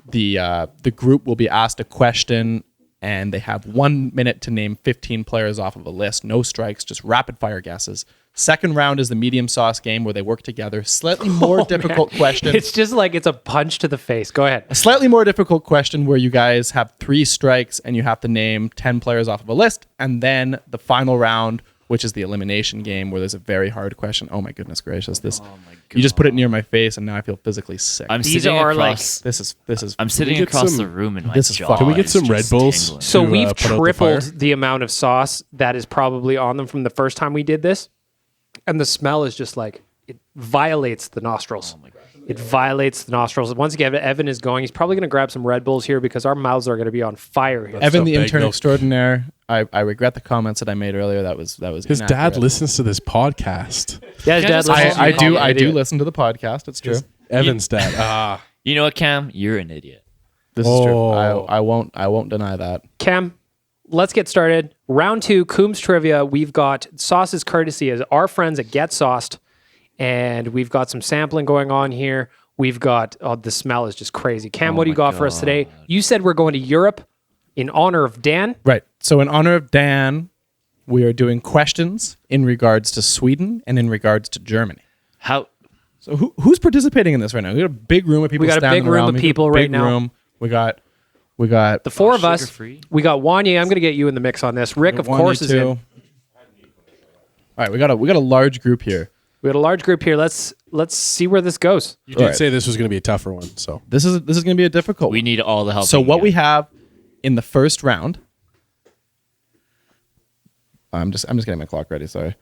the group will be asked a question, and they have 1 minute to name 15 players off of a list. No strikes, just rapid fire guesses. Second round is the medium sauce game, where they work together. Slightly more difficult question. It's just like it's a punch to the face. Go ahead. A slightly more difficult question where you guys have 3 strikes and you have to name 10 players off of a list. And then the final round, which is the elimination game, where there's a very hard question. Oh my goodness gracious! You just put it near my face, and now I feel physically sick. I'm These sitting are across. This is. I'm sitting get across some- the room, and my this is jaw fucking- Can we get is some Red just Bulls? tingling. So to, we've put out the tripled fire? the amount of sauce that is probably on them from the first time we did this. And the smell is just like, it violates the nostrils. It violates the nostrils. Once again, Evan is going. He's probably going to grab some Red Bulls here because our mouths are going to be on fire here. Evan, So the big intern milk. extraordinaire. I regret the comments that I made earlier. That was His dad inaccurate. listens to this podcast. Yeah, his dad just- listens to I you. do. I do Idiot. listen to the podcast. It's true. Evan's dad. You know what, Cam? You're an idiot. This is true. Oh. I won't deny that. Cam, let's get started. Round 2, Coombs Trivia. We've got sauces courtesy as our friends at Get Sauced. And we've got some sampling going on here. We've got, the smell is just crazy. Cam, what do you got for us today? You said we're going to Europe in honor of Dan. Right. So in honor of Dan, we are doing questions in regards to Sweden and in regards to Germany. How? So who's participating in this right now? We got a big room of people. We got a standing big room around. of We got a people right big now. room. We got The 4 of us. sugar-free? We got Wanye. I'm going to get you in the mix on this. Rick, of Wanye course, is too. in. All right, we got a large group here. We got a large group here. Let's see where this goes. You did say this was going to be a tougher one, so This is going to be a difficult one. We need all the help. So we can what get. we have in the first round, I'm just getting my clock ready. Sorry.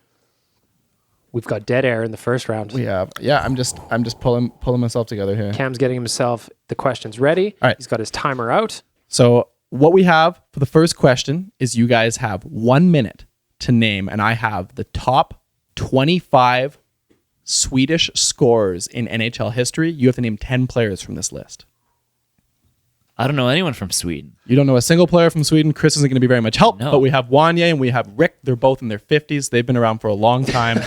We've got dead air in the first round. We have I'm just pulling myself together here. Cam's getting himself the questions ready. All right. He's got his timer out. So what we have for the first question is you guys have 1 minute to name, and I have the top 25 Swedish scorers in NHL history. You have to name 10 players from this list. I don't know anyone from Sweden. You don't know a single player from Sweden. Chris isn't going to be very much help, No. but we have Wanye and we have Rick. They're both in their 50s. They've been around for a long time.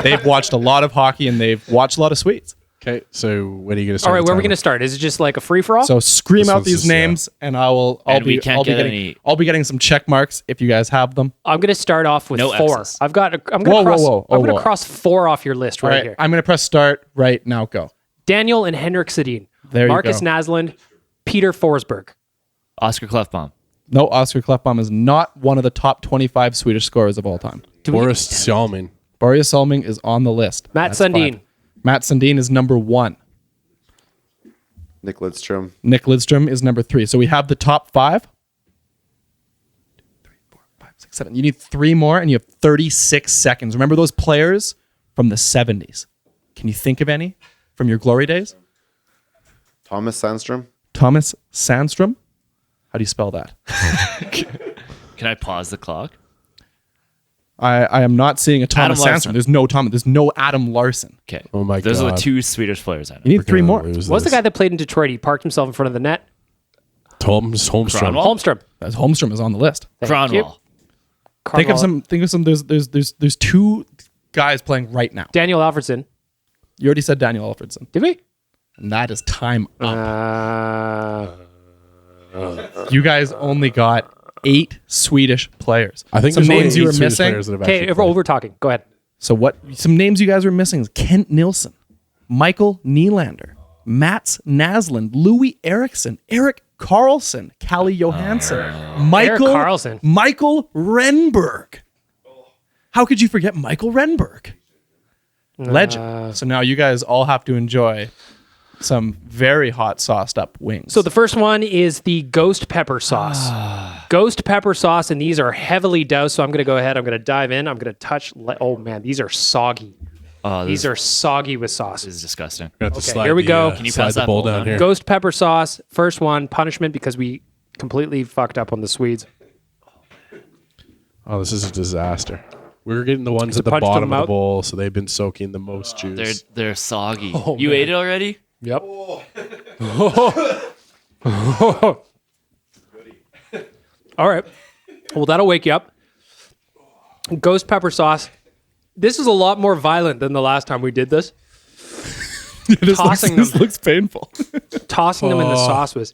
They've watched a lot of hockey and they've watched a lot of Swedes. okay. So when are you going to start? All right, the where are we timer? going to start? Is it just like a free for all? So scream This out one's these just, names, and I'll And we be can't get getting any- I'll be getting some check marks if you guys have them. I'm going to start off with No 4. X's. I'm going Whoa, to cross. whoa. I'm going Whoa. to cross 4 off your list All right right, here. I'm going to press start right now. Go. Daniel and Henrik Sedin. There you Marcus go. Naslund. Peter Forsberg. Oscar Klefbom. No, Oscar Klefbom is not one of the top 25 Swedish scorers of all time. Boris Salming. Boris Salming is on the list. Matt That's Sundin. 5. Matt Sundin is number 1. Nick Lidstrom. Nick Lidstrom is number 3. So we have the top 5. 2, 3, 4, 5, 6, 7. You need 3 more, and you have 36 seconds. Remember those players from the 70s? Can you think of any from your glory days? Thomas Sandstrom. Thomas Sandstrom. How do you spell that? Can I pause the clock? I am not seeing a Thomas Adam Sandstrom. Larsson. There's no Thomas. There's no Adam Larson. Okay. Oh my Those are the God. 2 Swedish players I know. You need 3 Gonna more. lose What's the this. guy that played in Detroit? He parked himself in front of the net. Holmstrom. Cronwall? Holmstrom. That's Holmstrom is on the list. Thank Cronwall. you. Think of Carmel- some. There's 2 guys playing right now. Daniel Alfredson. You already said Daniel Alfredson, Did we? and that is time up. Uh, You guys only got 8 Swedish players. I think some there's only names you 8 were Swedish missing. players that have okay, actually if played. we're talking. Go ahead. So what? Some names you guys were missing is Kent Nilsson, Michael Nylander, Mats Naslund, Louis Eriksson, Erik Karlsson, Kalle Johansson, Michael Erik Karlsson. Michael Renberg. How could you forget Michael Renberg? Legend. So now you guys all have to enjoy some very hot sauced up wings. So the first one is the ghost pepper sauce. Ghost pepper sauce, and these are heavily doused. So I'm going to go ahead. I'm going to dive in. I'm going to touch. Oh man, these are soggy. Oh, These are soggy with sauce. This is disgusting. Gonna have to Okay, slide here we the, go. Can you slide pass the that bowl bowl down down? here? Ghost pepper sauce. First one, punishment because we completely fucked up on the Swedes. Oh, this is a disaster. We're getting the ones Is at it the punched bottom them of the out? bowl, so they've been soaking the most juice. They're soggy. Oh, you man. ate it already? Yep. All right. Well, that'll wake you up. Ghost pepper sauce. This is a lot more violent than the last time we did this. Tossing them, looks painful. tossing them in the sauce was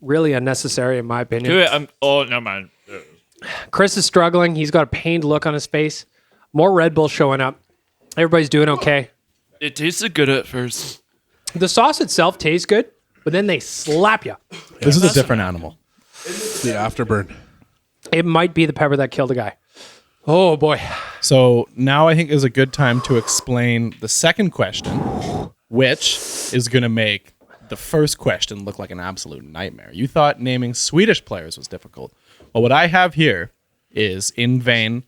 really unnecessary, in my opinion. Do it. Oh, never mind. Chris is struggling. He's got a pained look on his face. More Red Bull showing up. Everybody's doing okay. It tasted good at first. The sauce itself tastes good, but then they slap you. This is a different animal. It's the afterburn. It might be the pepper that killed a guy. Oh boy. So now I think is a good time to explain the second question, which is going to make the first question look like an absolute nightmare. You thought naming Swedish players was difficult. Well, what I have here is in vain.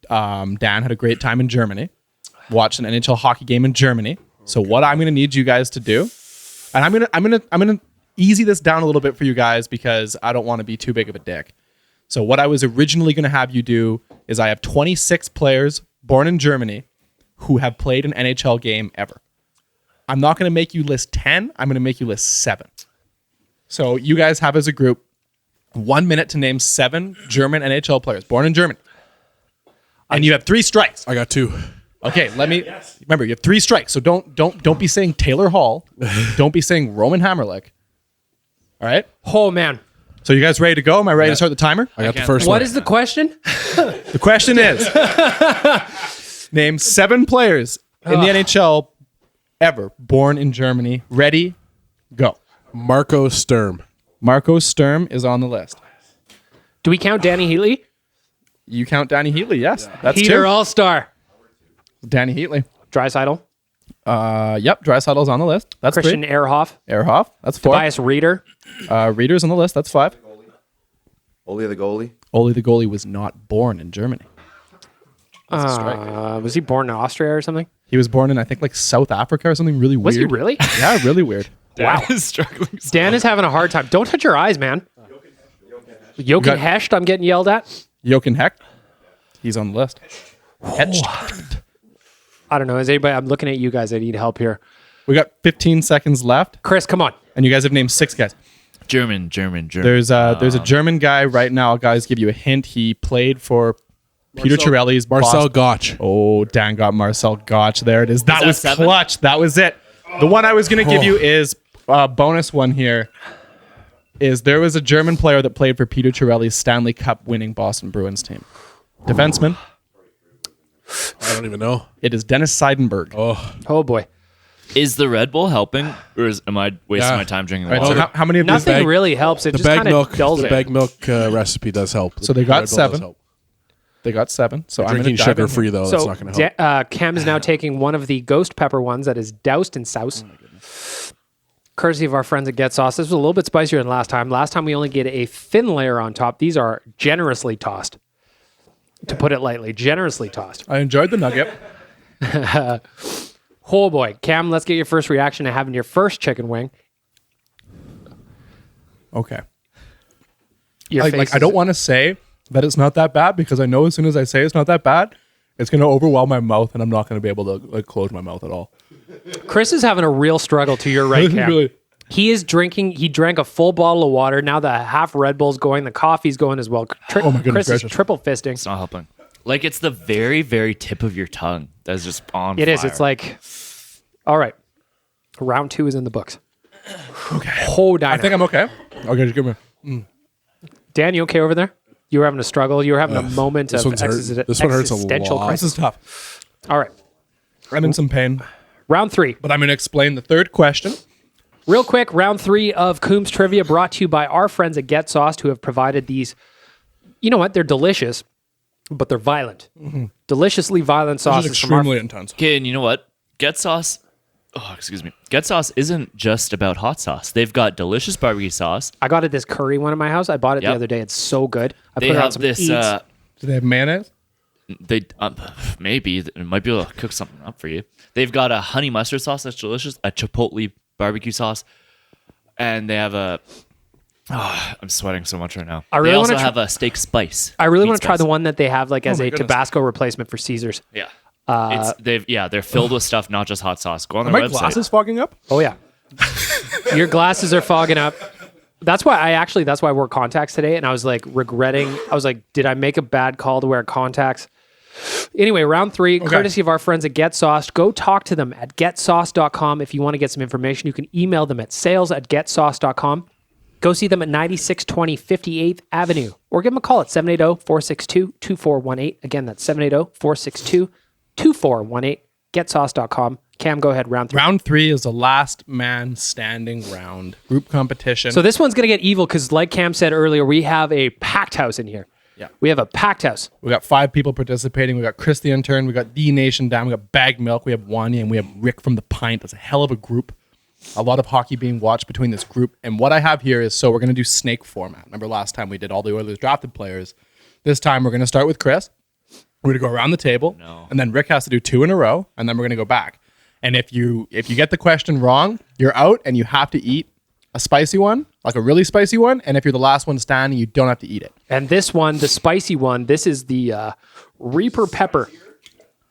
Dan had a great time in Germany, watched an NHL hockey game in Germany. So what I'm going to need you guys to do, and I'm going to easy this down a little bit for you guys because I don't want to be too big of a dick. So what I was originally going to have you do is I have 26 players born in Germany who have played an NHL game ever. I'm not going to make you list 10. I'm going to make you list 7. So you guys have as a group 1 minute to name 7 German NHL players born in Germany. And you have 3 strikes. I got 2. Okay, let me remember. You have 3 strikes, so don't be saying Taylor Hall. Don't be saying Roman Hammerlick. All right. Oh man. So you guys ready to go? Am I ready to start the timer? I got the first one. What is the question? The question is: name 7 players in the NHL ever born in Germany. Ready, go. Marco Sturm. Marco Sturm is on the list. Do we count Danny Heatley? You count Danny Heatley. Yes, that's Heater two. All-Star. Danny Heatley. Draisaitl. Yep. Dreisaitl's on the list. That's Christian three. Ehrhoff. Ehrhoff. That's four. Tobias Reeder. Reader's on the list. That's five. Ole the goalie. Ole the goalie was not born in Germany. Was he born in Austria or something? He was born in, I think, like South Africa or something really Was weird. he really? Yeah, really weird. Wow. is struggling. Dan is having a hard time. Don't touch your eyes, man. Jochen got- Hesht, I'm getting yelled at. Jochen Hecht. He's on the list. I don't know. Is anybody? I'm looking at you guys. I need help here. We got 15 seconds left, Chris, come on. and you guys have named 6 guys. German. There's a German guy right now. I'll guys give you a hint. He played for Peter Chiarelli's Marcel Boston. Gotch. Oh, Dan got Marcel Gotch. There it is. That that was 7? clutch. That was it. The one I was going to give you is a bonus one here. Is there was a German player that played for Peter Chiarelli's Stanley Cup winning Boston Bruins team. Defenseman. I don't even know. It is Dennis Seidenberg. Oh boy. Is the Red Bull helping, or am I wasting Yeah. my time drinking All right, water? so how many of these? Nothing bag- really helps. It The just bag kind milk. of dulls The it. bag milk recipe does help. So they got Red Bull does 7. help. They got 7. So I'm Drinking gonna dive in sugar free though. That's not going to help. Cam is now taking one of the ghost pepper ones that is doused in sauce. Courtesy of our friends at Get Sauce. This was a little bit spicier than last time. Last time we only get a thin layer on top. These are generously tossed. To put it lightly, generously tossed. I enjoyed the nugget. Oh boy. Cam, let's get your first reaction to having your first chicken wing. Okay. Your face I is- don't want to say that it's not that bad because I know as soon as I say it's not that bad, it's going to overwhelm my mouth and I'm not going to be able to close my mouth at all. Chris is having a real struggle to your right, Cam. Really? He is drinking. He drank a full bottle of water. Now the half Red Bull's going. The coffee's going as well. Oh my goodness Chris is gracious. triple fisting. It's not helping. Like it's the very, very tip of your tongue that's just on It is. fire. It's like, all right. Round 2 is in the books. Okay. Oh, I think I'm okay. Okay, just give me. Dan, you okay over there? You were having a struggle. You were having a moment this of one's hurt. This one hurts a existential lot. This crisis. is tough. All right. I'm in some pain, Round 3. but I'm going to explain the third question. Real quick, round 3 of Coombs Trivia brought to you by our friends at Get Sauced who have provided these. You know what? They're delicious, but they're violent. Deliciously violent This sauces is from our extremely intense. Okay, and you know what? Get Sauce. Oh, excuse me. Get Sauce isn't just about hot sauce. They've got delicious barbecue sauce. I got it this curry one in my house. I bought it the Yep. other day. It's so good. I They put it on have some this. eats. Do they have mayonnaise? They maybe it might be able to cook something up for you. They've got a honey mustard sauce that's delicious, a chipotle barbecue sauce, and they have a. Oh, I'm sweating so much right now. I really they also wanna have a steak spice. I really meat want to try the spice. one that they have like as my a goodness. Tabasco replacement for Caesars. Yeah, they're filled with stuff, not just hot sauce. Go on Are their my website. glasses fogging up? Oh yeah. Your glasses are fogging up. That's why I wore contacts today and I was like regretting. I was like, did I make a bad call to wear contacts? Anyway, round 3, courtesy of our friends at Get Sauced. Go talk to them at getsauce.com if you want to get some information. You can email them at sales@getsauce.com. Go see them at 9620 58th Avenue or give them a call at 780-462-2418. Again, that's 780-462-2418. Getsauce.com. Cam, go ahead, round 3. Round 3 is the last man standing round. Group competition. So this one's going to get evil because like Cam said earlier, we have a packed house in here. Yeah. We have a packed house. We got 5 people participating. We got Chris the intern. We got the Nation down. We got Bag Milk. We have Wanya, and we have Rick from the Pint. That's a hell of a group. A lot of hockey being watched between this group. And what I have here is, so we're going to do snake format. Remember last time we did all the Oilers drafted players. This time we're going to start with Chris. We're going to go around the table. And then Rick has to do 2 in a row. And then we're going to go back. And if you get the question wrong, you're out and you have to eat a spicy one, like a really spicy one. And if you're the last one standing, you don't have to eat it. And this one, the spicy one, this is the Reaper Pepper.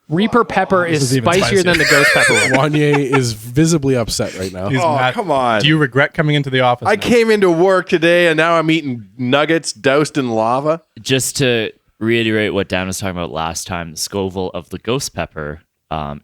Reaper Pepper is is even spicier than the Ghost Pepper one. Wanye is visibly upset right now. He's Oh, mad. come on. Do you regret coming into the office? I now? came into work today and now I'm eating nuggets doused in lava. Just to reiterate what Dan was talking about last time, the Scoville of the ghost pepper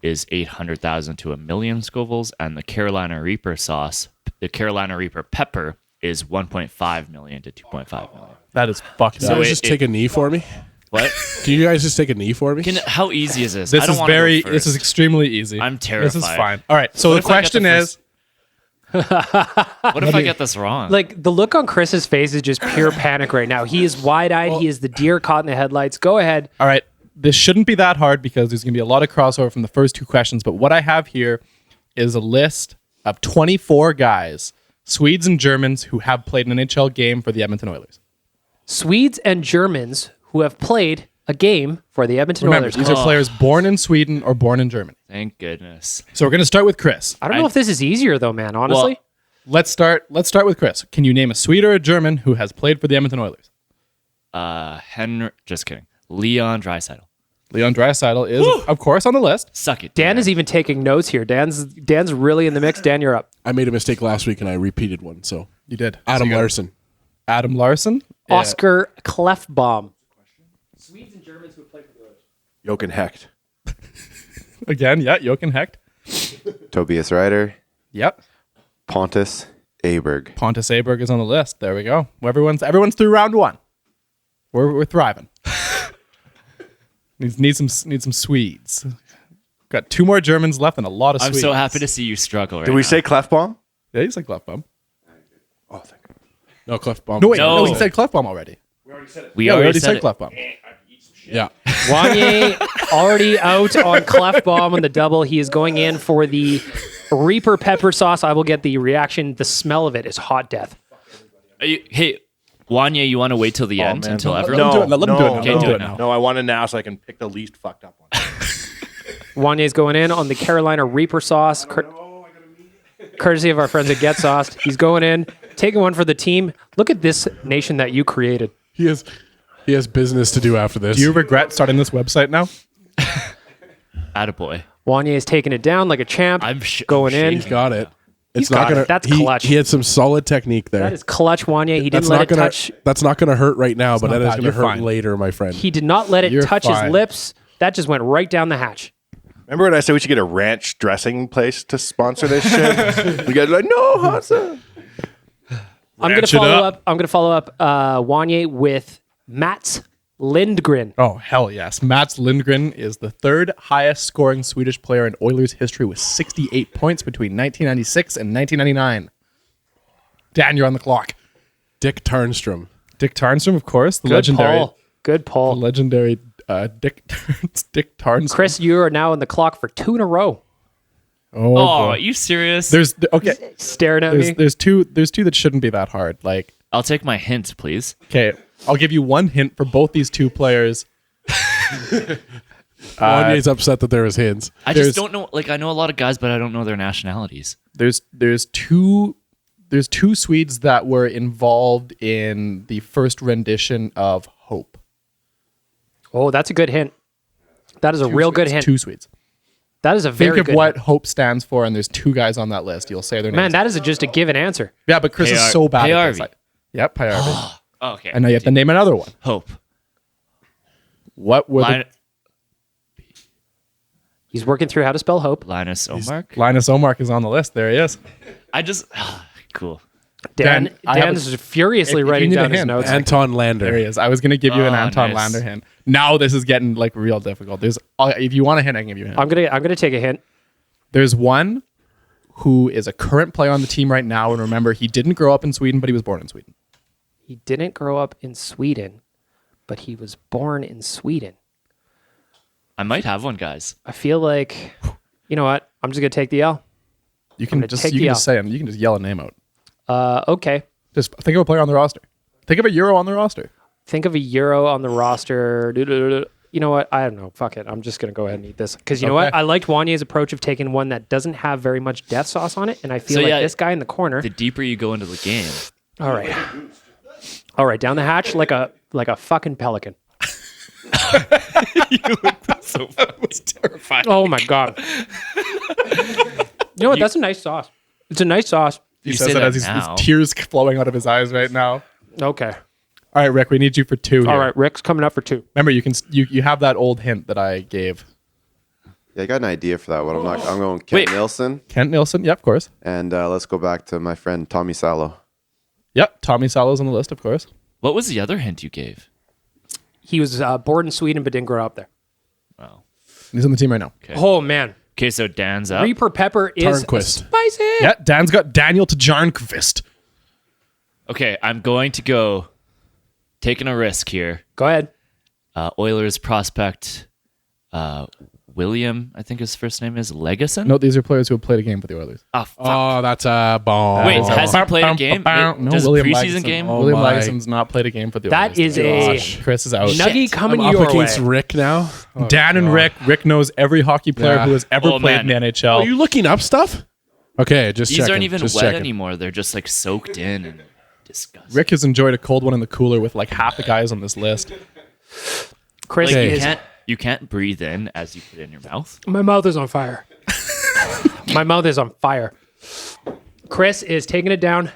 is 800,000 to 1 million Scovilles, and the Carolina Reaper sauce, the Carolina Reaper pepper, is 1.5 million to 2.5 million. That is fucked Can up. you guys just take a knee for me? What? Can you guys just take a knee for me? How easy is this? This I don't is wanna go very. first. This is extremely easy. I'm This is terrified. fine. All right. So What the if I get question the is, What if I get this wrong? Like the look on Chris's face is just pure panic right now. He is wide-eyed. He is the deer caught in the headlights. Go ahead. All right. This shouldn't be that hard because there's going to be a lot of crossover from the first two questions. But what I have here is a list of 24 guys, Swedes and Germans, who have played an NHL game for the Edmonton Oilers. Swedes and Germans who have played a game for the Edmonton Remember, Oilers. these are players born in Sweden or born in Germany. Thank goodness. So we're going to start with Chris. I don't know if this is easier though, man. Honestly, Let's start with Chris. Can you name a Swede or a German who has played for the Edmonton Oilers? Just kidding. Leon Draisaitl. Leon Draisaitl is, of course, on the list. Suck it. Dan is even taking notes here. Dan's really in the mix. Dan, you're up. I made a mistake last week and I repeated one. So You did. Adam So you got Larson. Adam Larson. Oscar Klefbom. Swedes and Germans who have played for the Oilers. Jochen Hecht. Again, yeah, Jochen Hecht. Tobias Ryder, Yep. Pontus Aberg. Pontus Aberg is on the list. There we go. Everyone's through round one. We're thriving. need some Swedes. Got two more Germans left and a lot of I'm Swedes. so happy to see you struggle right Did we now. say Clefbaum? Yeah, he's like Clefbaum. Oh, thank you. No, Clefbaum. No, wait, No. no, he said Clefbaum already. We Yeah, we already already said it. Clefbaum. Yeah. Wanye already out on Klefbom on the double. He is going in for the Reaper pepper sauce. I will get the reaction. The smell of it is hot death. Hey, Wanya, you want to wait till the end man. until No, everyone? do it. Let him do it now. Okay, Let him do do it it now. now. No, I want to now so I can pick the least fucked up one. Wanye's going in on the Carolina Reaper sauce, courtesy of our friends at Get Sauced. He's going in, taking one for the team. Look at this nation that you created. He has business to do after this. Do you regret starting this website now? Attaboy. Wanye is taking it down like a champ. Going in. He's got it. It's He's got not gonna. it. That's he, clutch. He had some solid technique there. That is clutch, Wanye. He didn't that's let not it gonna. touch. That's not gonna hurt right now, but not that is bad. gonna You're hurt fine. later, my friend. He did not let it You're touch his fine. lips. That just went right down the hatch. Remember when I said we should get a ranch dressing place to sponsor this shit? We guys are like, no, hot sauce. I'm gonna follow up Wanye with Mats Lindgren. Oh, hell yes. Mats Lindgren is the third highest scoring Swedish player in Oilers history with 68 points between 1996 and 1999. Dan, you're on the clock. Dick Tarnstrom. Dick Tarnstrom, of course. The Good legendary. Paul. Good Paul. The legendary Dick Tarnstrom. Chris, you are now on the clock for 2 in a row. Oh, Oh, boy. are you serious? There's okay. Staring at me. There's two that shouldn't be that hard. Like, I'll take my hint, please. okay, I'll give you one hint for both these two players. Wanye's upset that there was hints. I There's- just don't know. Like, I know a lot of guys, but I don't know their nationalities. There's two Swedes that were involved in the first rendition of Hope. Oh, that's a good hint. That is a real good hint. Two Swedes. That is a very Think of good what hint. Hope stands for, and there's two guys on that list. You'll say their names. Man, that is just a given answer. Yeah, but Chris is so bad at this. Payarvi. Yep, Payarvi. Oh, okay. And now you have to name another one. Hope. What were Lin- He's working through how to spell hope. Linus Omark. Linus Omark is on the list. There he is. I just cool. Dan I have is furiously if you writing need a down his hint, notes. Anton Lander. There he is. I was going to give you an Oh, Anton nice. Lander hint. Now this is getting like real difficult. There's if you want a hint, I can give you a hint. I'm gonna take a hint. There's one who is a current player on the team right now, and remember, he didn't grow up in Sweden, but he was born in Sweden. He didn't grow up in Sweden, but he was born in Sweden. I might have one, guys. I feel like, you know what? I'm just gonna take the L. You can gonna just take you the can L. just say him. You can just yell a name out. Okay. Just think of a player on the roster. Think of a Euro on the roster. Think of a Euro on the roster. You know what? I don't know. Fuck it. I'm just going to go ahead and eat this. Because you know what? Okay. I liked Wanye's approach of taking one that doesn't have very much death sauce on it. And I feel So, like yeah, this guy in the corner. The deeper you go into the game, All right. All right. Down the hatch like a fucking pelican. so that was terrifying. Oh, my God. You know what? That's a nice sauce. It's a nice sauce. He You says say that that as his now. tears flowing out of his eyes right now. Okay. All right, Rick, we need you for two here. All right. Rick's coming up for 2. Remember, you have that old hint that I gave. Yeah, I got an idea for that one. I'm going Kent Wait. Nilsson, Kent Nilsson, yep, of course. and let's go back to my friend Tommy Salo. Yep, Tommy Salo's on the list, of course. What was the other hint you gave? He was born in Sweden but didn't grow up there. Wow. He's on the team right now. Okay. Oh, man. Okay, so Dan's up. Reaper pepper is Tarnquist. spicy. Yeah, Dan's got Daniel to Jarnqvist. Okay, I'm going to go taking a risk here. Go ahead. Oilers prospect William, I think his first name is Legason. No, these are players who have played a game for the Oilers. Oh, fuck. Oh, that's a bomb. Wait, has he played a game? No, Just William preseason Lagesson. game? Oh William my. Lageson's not played a game for the That Oilers. is a Chris is out. nuggy coming I'm up your way. against Rick now. Oh, Dan and God. Rick. Rick knows every hockey player Yeah. who has ever Oh, played man. in the NHL. Are you looking up stuff? Okay, just These checking. aren't even just wet checking. anymore. They're just like soaked in and disgusting. Rick has enjoyed a cold one in the cooler with like half the guys on this list. Chris Like, is. you can't breathe in as you put it in your mouth. My mouth is on fire. My mouth is on fire. Chris is taking it down.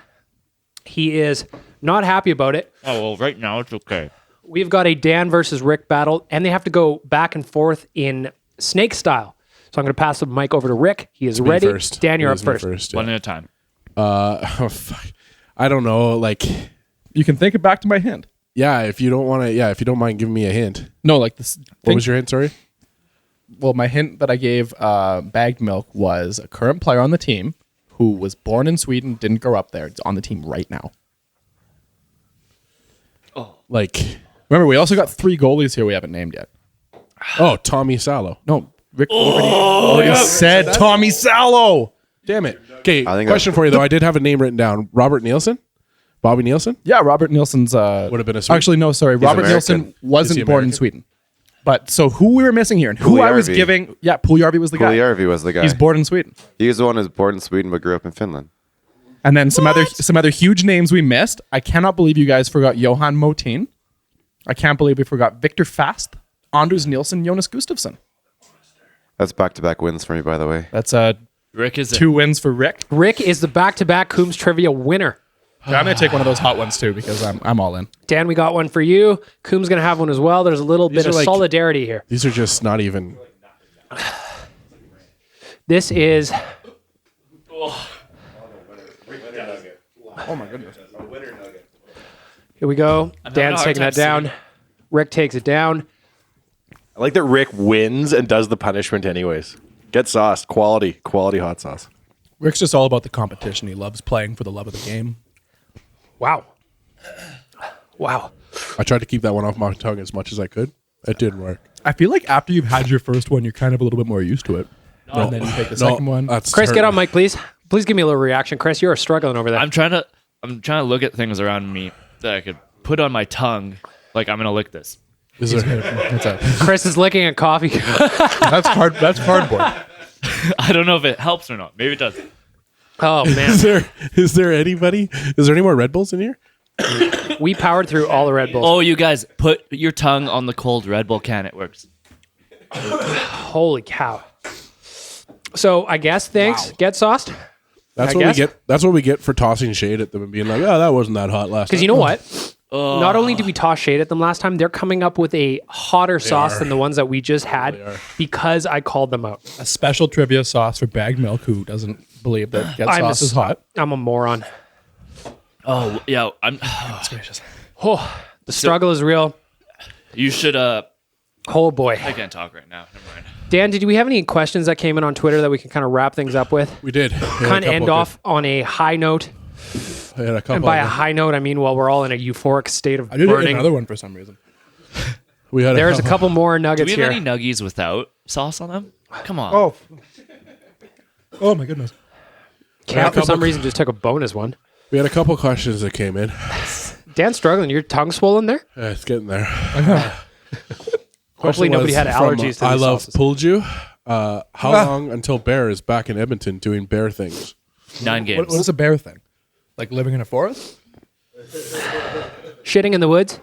He is not happy about it. Oh, well, right now it's okay. We've got a Dan versus Rick battle, and they have to go back and forth in snake style. So I'm going to pass the mic over to Rick. He is Me ready. first. Dan, you're It up is me first. yeah. One at a time. Oh, fuck. I don't know. Like, You can think it back to my hint. yeah, if you don't want to, if you don't mind giving me a hint. No, like this. What was your hint? Sorry. Well, my hint that I gave Bagged Milk was a current player on the team who was born in Sweden, didn't grow up there. It's on the team right now. Like, Remember, we also got 3 goalies here we haven't named yet. oh, Tommy Salo. No, Rick already said Tommy Salo. Damn it. Okay, I think question for you though. I did have a name written down. Robert Nielsen? Bobby Nielsen? Yeah, Robert Nielsen's Would have been a Swede. Actually, no, sorry. Robert American. Nielsen wasn't Is he born in American? Sweden. But so who we were missing here and who I was Puljärvi. giving. Yeah, Puljärvi was the guy. Puljärvi was the guy. He's born in Sweden. He was the one who's born in Sweden but grew up in Finland. And then some other huge names we missed. I cannot believe you guys forgot Johan Motin. I can't believe we forgot Victor Fast, Anders Nielsen, Jonas Gustafsson. That's back-to-back wins for me, by the way. That's Rick is 2 wins for Rick. Rick is the back-to-back Coombs Trivia winner. Yeah, I'm gonna take one of those hot ones too because I'm all in. Dan, we got one for you. Coombs going to have one as well. There's a little bit are of like- solidarity here. These are just not even. This is Oh my goodness. here we go. having a Dan's hard taking time that down. Rick takes it down. I like that Rick wins and does the punishment anyways. Get sauced. Quality hot sauce. Rick's just all about the competition. He loves playing for the love of the game. Wow. Wow. I tried to keep that one off my tongue as much as I could. It didn't work. I feel like after you've had your first one, you're kind of a little bit more used to it. And then you take the second one. That's Chris, get hurting. on mic, please. Please give me a little reaction. Chris, you're struggling over there. I'm trying to look at things around me that I could put on my tongue. Like I'm gonna lick this. Is there, What's that? Chris is licking a coffee. That's hard. That's cardboard. I don't know if it helps or not. Maybe it does. Oh, man. is there anybody? Is there any more Red Bulls in here? We powered through all the Red Bulls. Oh, you guys, put your tongue on the cold Red Bull can. It works. Holy cow. So I guess thanks. Get sauced. That's I what guess. we get. That's what we get for tossing shade at them and being like, "Oh, that wasn't that hot last." Because you time." know what? Not only did we toss shade at them last time, they're coming up with a hotter sauce than the ones that we just had because I called them out. A special trivia sauce for Bagged Milk who doesn't believe that Get I'm Sauce is hot. I'm a moron. Oh yeah, Oh, the struggle is real. You should. Oh boy. I can't talk right now. Never mind. Dan, did we have any questions that came in on Twitter that we can kind of wrap things up with? we did. Kind of end off on a high note. I had a couple. And by a of them. high note, I mean, while we're all in a euphoric state of I did burning. another one for some reason. We had There's a couple more Do nuggets we have here. any nuggies without sauce on them? Come on. Oh my goodness. Cat, for some reason, just took a bonus one. We had a couple questions that came in. Dan's struggling. Your tongue swollen there? It's getting there. Hopefully Question nobody was had from, allergies to I these love sauces. Pulju. How long until Bear is back in Edmonton doing Bear things? 9 games. What is a bear thing? Like living in a forest? Shitting in the woods?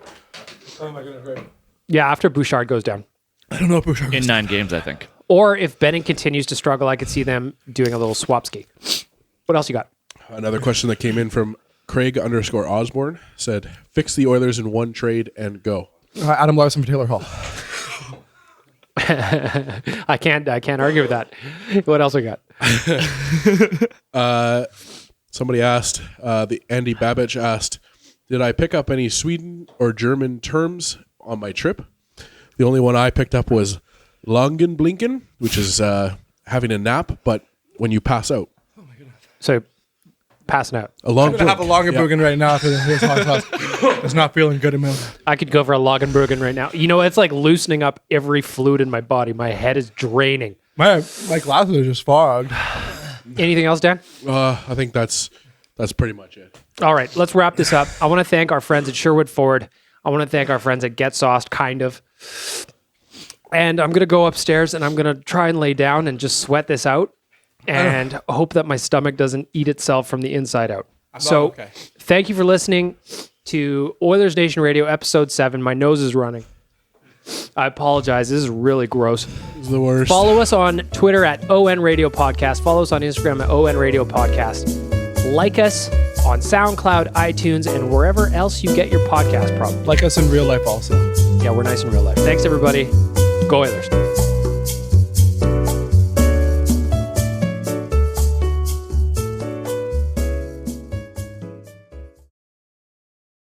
Yeah, after Bouchard goes down. I don't know. Bouchard. In 9 games, I think. Or if Benning continues to struggle, I could see them doing a little swap ski. What else you got? Another question that came in from Craig_Osborne said, "Fix the Oilers in one trade and go." Adam Larson for Taylor Hall. I can't argue with that. What else we got? Somebody asked, the Andy Babbage asked, "Did I pick up any Sweden or German terms on my trip?" The only one I picked up was Langenblinken, which is having a nap, but when you pass out. So passing out. A long I'm gonna have a Lagerbruggen right now after this hot sauce. It's not feeling good in my. I could go for a Lagenbruggen right now. You know, it's like loosening up every fluid in my body. My head is draining. My glasses are just fogged. Anything else, Dan? I think that's pretty much it. All right, let's wrap this up. I want to thank our friends at Sherwood Ford. I want to thank our friends at Get Sauced, kind of. And I'm going to go upstairs and I'm going to try and lay down and just sweat this out and hope that my stomach doesn't eat itself from the inside out. So thank you for listening to Oilers Nation Radio episode 7. My nose is running. I apologize. This is really gross. It's the worst. Follow us on Twitter at ON Radio Podcast. Follow us on Instagram at ON Radio Podcast. Like us on SoundCloud, iTunes, and wherever else you get your podcast, probably. Like us in real life also. Yeah, we're nice in real life. Thanks, everybody. Go Oilers.